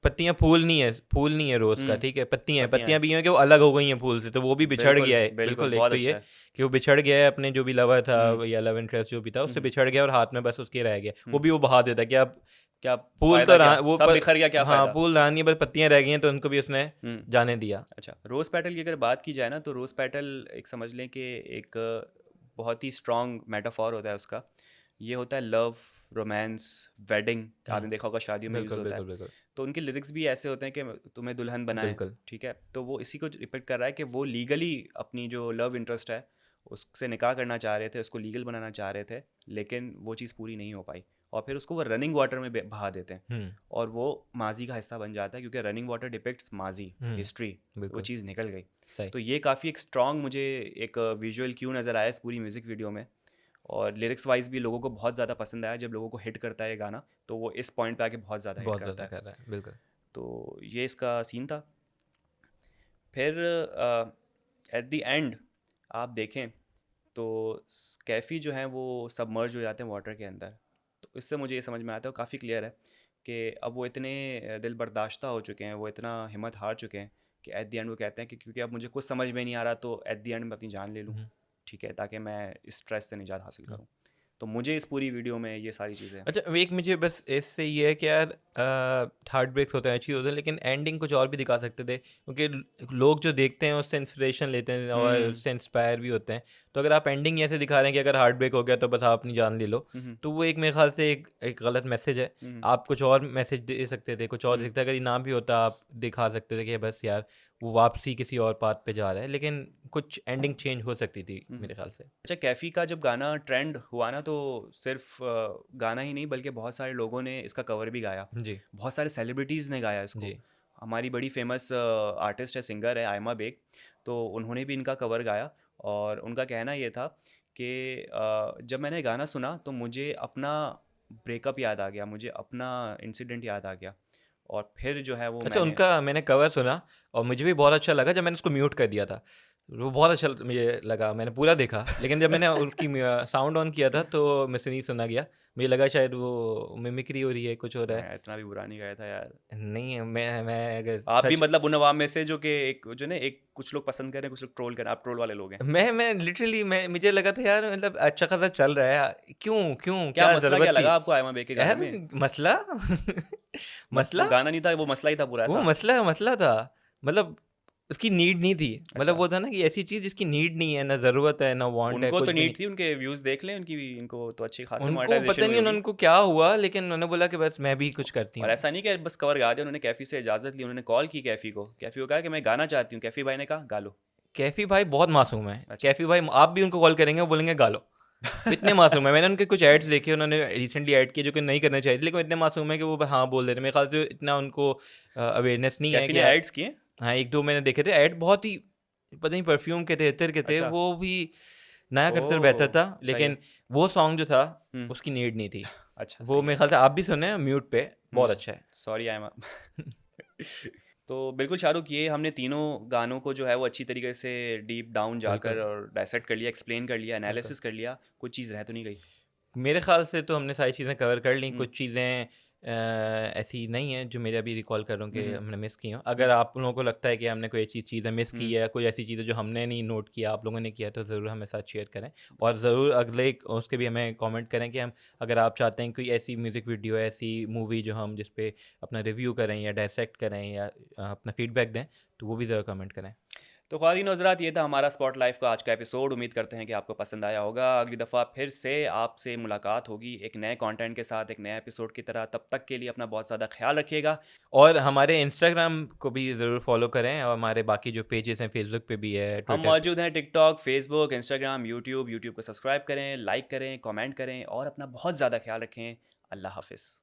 पत्तियाँ, फूल नहीं है रोज़ का, हुँ, ठीक है? पत्तियाँ हैं, पत्तियाँ पत्तियाँ हैं। भी हैं कि वो अलग हो गई हैं फूल से, तो वो भी बिछड़ बिल्कुल, गया है। बिल्कुल, बिल्कुल, एक बहुत तो अच्छा ये है। कि वो बिछड़ गया है, अपने जो भी लवर था हुँ, या लव इंटरेस्ट जो भी था, हुँ, उससे हुँ, बिछड़ गया और हाथ में बस उसके रह गया। वो हुँ। भी वो बहा देता है कि अब क्या फूल तो फ़ायदा रहा क्या? वो सब प बिखर गया, क्या हाँ, फ़ायदा? फूल रहा नहीं है, बस पत्तियाँ रह गई हैं, तो उनको भी उसने हुँ। जाने दिया। अच्छा, रोज़ पेटल की अगर बात की जाए ना, तो रोज़ पेटल एक समझ लें कि एक बहुत ही स्ट्रॉन्ग मेटाफॉर होता है उसका। ये होता है लव, रोमांस, वेडिंग, हुँ, आपने देखा होगा शादियों में यूज़ बिल्कुल, होता है। बिल्कुल, बिल्कुल, तो उनके लिरिक्स भी ऐसे होते हैं कि तुम्हें दुल्हन बनाएँ, बिल्कुल। ठीक है? तो वो इसी को डिपिक्ट कर रहा है कि वो लीगली अपनी जो लव इंटरेस्ट है, उससे निकाह करना चाह रहे थे, उसको लीगल बनाना चाह रहे थे, लेकिन वो चीज़ पूरी नहीं हो पाई और फिर उसको वो रनिंग वाटर में बहा देते हैं हुँ, और वो माज़ी का हिस्सा बन जाता है क्योंकि रनिंग वाटर डिपिक्ट्स माज़ी, हुँ, हिस्ट्री, वो बिल्कुल, चीज़ निकल गई। सही। तो ये काफ़ी एक स्ट्रॉन्ग मुझे एक विजुअल क्यू नज़र आया इस पूरी म्यूज़िक वीडियो में और लिरिक्स वाइज भी लोगों को बहुत ज़्यादा पसंद आया। जब लोगों को हिट करता है ये गाना तो वो इस पॉइंट पे आके बहुत ज़्यादा हिट बहुत करता ज़्यादा है। कर रहा है, बिल्कुल। तो ये इसका सीन था। फिर एट द एंड आप देखें तो कैफ़ी जो हैं वो सबमर्ज हो जाते हैं वाटर के अंदर। तो इससे मुझे ये समझ में आता है, काफ़ी क्लियर है कि अब वो इतने दिल बर्दाश्ता हो चुके हैं, वो इतना हिम्मत हार चुके हैं कि एट द एंड वो कहते हैं कि क्योंकि अब मुझे कुछ समझ में नहीं आ रहा, तो एट द एंड मैं अपनी जान ले लूँ, हम्म। ठीक है, ताकि मैं इस स्ट्रेस से निजात हासिल करूँ। तो मुझे इस पूरी वीडियो में ये सारी चीज़ें अच्छा, वो एक मुझे बस इससे ये है कि यार हार्ट ब्रेक्स होते हैं, अच्छी होते हैं, लेकिन एंडिंग कुछ और भी दिखा सकते थे, क्योंकि लोग जो देखते हैं उससे इंस्पिरेशन लेते हैं और हुँ, उससे इंस्पायर भी होते हैं। तो अगर आप एंडिंग ऐसे दिखा रहे हैं कि अगर हार्ट ब्रेक हो गया तो बस आप अपनी जान ले लो, हुँ, हुँ, तो वो एक मेरे ख्याल से एक गलत मैसेज है। हुँ, आप कुछ और मैसेज दे सकते थे, कुछ और दे हुँ, सकते थे। अगर ये ना भी होता, आप दिखा सकते थे कि बस यार वो वापसी किसी और पाथ पे जा रहा है, लेकिन कुछ एंडिंग चेंज हो सकती थी हुँ, हुँ। मेरे ख्याल से। अच्छा, कैफ़ी का जब गाना ट्रेंड हुआ ना, तो सिर्फ़ गाना ही नहीं बल्कि बहुत सारे लोगों ने इसका कवर भी गाया। जी, बहुत सारे सेलिब्रिटीज़ ने गाया जी। इसको। हमारी बड़ी फ़ेमस आर्टिस्ट है, सिंगर है आयमा बेग, तो उन्होंने भी इनका कवर गाया और उनका कहना ये था कि जब मैंने गाना सुना तो मुझे अपना ब्रेकअप याद आ गया, मुझे अपना इंसिडेंट याद आ गया और फिर जो है वो अच्छा, मैंने उनका मैंने कवर सुना और मुझे भी बहुत अच्छा लगा जब मैंने उसको म्यूट कर दिया था। वो बहुत अच्छा मुझे लगा, मैंने पूरा देखा, लेकिन जब मैंने उसकी साउंड ऑन किया था तो मुझसे नहीं सुना गया। मुझे लगा शायद वो मिमिक्री हो रही है, कुछ हो रहा है। मैं इतना भी बुरा नहीं गाया था यार। नहीं, मैं अगर आप भी सच मतलब उन अवाम में से जो कि एक जो ना एक कुछ लोग पसंद कर रहे हैं, कुछ लोग ट्रोल कर रहे हैं, आप ट्रोल वाले लोग हैं। मैं लिटरली मुझे लगा था यार, मतलब अच्छा खासा चल रहा है। क्यों? क्या क्या मसला क्या ज़रूरत थी? लगा आपको आयमा बेग के गाने यार में? मसला वो मसला? गाना नहीं था, वो मसला ही था पूरा वो ऐसा? मसला था। मतलब उसकी नीड नहीं थी। मतलब अच्छा, वो था ना कि ऐसी चीज़ जिसकी नीड नहीं है, ना ज़रूरत है, ना वांट है, उनको तो कुछ भी नहीं। नीड थी, उनके व्यूज़ देख लें उनकी भी, इनको तो अच्छी खासी उनको मोनेटाइज़ेशन पता हुई नहीं होगी। उनको क्या हुआ, लेकिन उन्होंने बोला कि बस मैं भी कुछ करती और हूँ। ऐसा नहीं कि बस कवर गा दिया, उन्होंने कैफ़ी से इजाज़त ली, उन्होंने कॉल की कैफ़ी को कहा कि मैं गाना चाहती हूँ, कैफ़ी भाई ने कहा, "गा लो।" कैफ़ी भाई बहुत मासूम है। अच्छा। कैफ़ी भाई आप भी उनको कॉल करेंगे, वो बोलेंगे गा लो। वो इतने मासूम है। मैंने उनके कुछ एड्स देखे, उन्होंने रिसेंटली ऐड किए जो कि नहीं करने चाहिए थे, लेकिन वो इतने मासूम है कि वो हाँ बोल देते हैं। मेरे ख्याल से इतना उनको अवेयरनेस नहीं है कैफ़ी कि ने यार। एड्स किए? हाँ, 1-2 मैंने देखे थे ऐड, बहुत ही पता नहीं परफ्यूम के थे, इत्र के थे, अच्छा। वो भी नया करते तो बेहतर ओह! था, सही है। लेकिन वो सॉन्ग जो था, हुँ, उसकी नीड नहीं थी। अच्छा वो सही है। मेरे ख्याल से आप भी सुने म्यूट पे, बहुत हुँ, अच्छा है। सॉरी आयमा। तो बिल्कुल शाहरुख, ये हमने तीनों गानों को जो है वो अच्छी तरीके से डीप डाउन जाकर बिल्कुल, और डाइसेक्ट कर लिया, एक्सप्लेन कर लिया, बिल्कुल। एनालिसिस कर लिया, कुछ चीज़ रह तो नहीं गई। मेरे ख़्याल से तो हमने सारी चीज़ें कवर कर ली, हुँ, कुछ चीज़ें ऐसी नहीं हैं जो मेरे अभी रिकॉल कर रहा हूँ हुँ, कि हुँ, हमने मिस की हों। हुँ, अगर आप लोगों को लगता है कि हमने कोई ऐसी चीज़ें मिस की हुँ, है, कोई ऐसी चीज़ें जो हमने नहीं नोट किया, आप लोगों ने किया, तो ज़रूर हमें साथ शेयर करें। और ज़रूर अगले उसके भी हमें कमेंट करें कि हम, अगर आप चाहते हैं कोई ऐसी म्यूज़िक वीडियो, ऐसी मूवी जो हम जिस पे अपना रिव्यू करें या डायसेक्ट करें या अपना फीडबैक दें, तो वो भी ज़रूर कमेंट करें। तो ख़वातीन और हज़रात, ये था हमारा स्पॉट लाइफ का आज का एपिसोड। उम्मीद करते हैं कि आपको पसंद आया होगा। अगली दफ़ा फिर से आपसे मुलाकात होगी एक नए कंटेंट के साथ, एक नए एपिसोड की तरह। तब तक के लिए अपना बहुत ज़्यादा ख़्याल रखिएगा। और हमारे इंस्टाग्राम को भी ज़रूर फॉलो करें, और हमारे बाकी जो पेजेस हैं, फेसबुक पे भी है, हम ट्विटर पे। मौजूद हैं TikTok, Facebook, Instagram, YouTube. YouTube को सब्सक्राइब करें, लाइक करें, कमेंट करें और अपना बहुत ज़्यादा ख़्याल रखें। अल्लाह हाफ़िज़।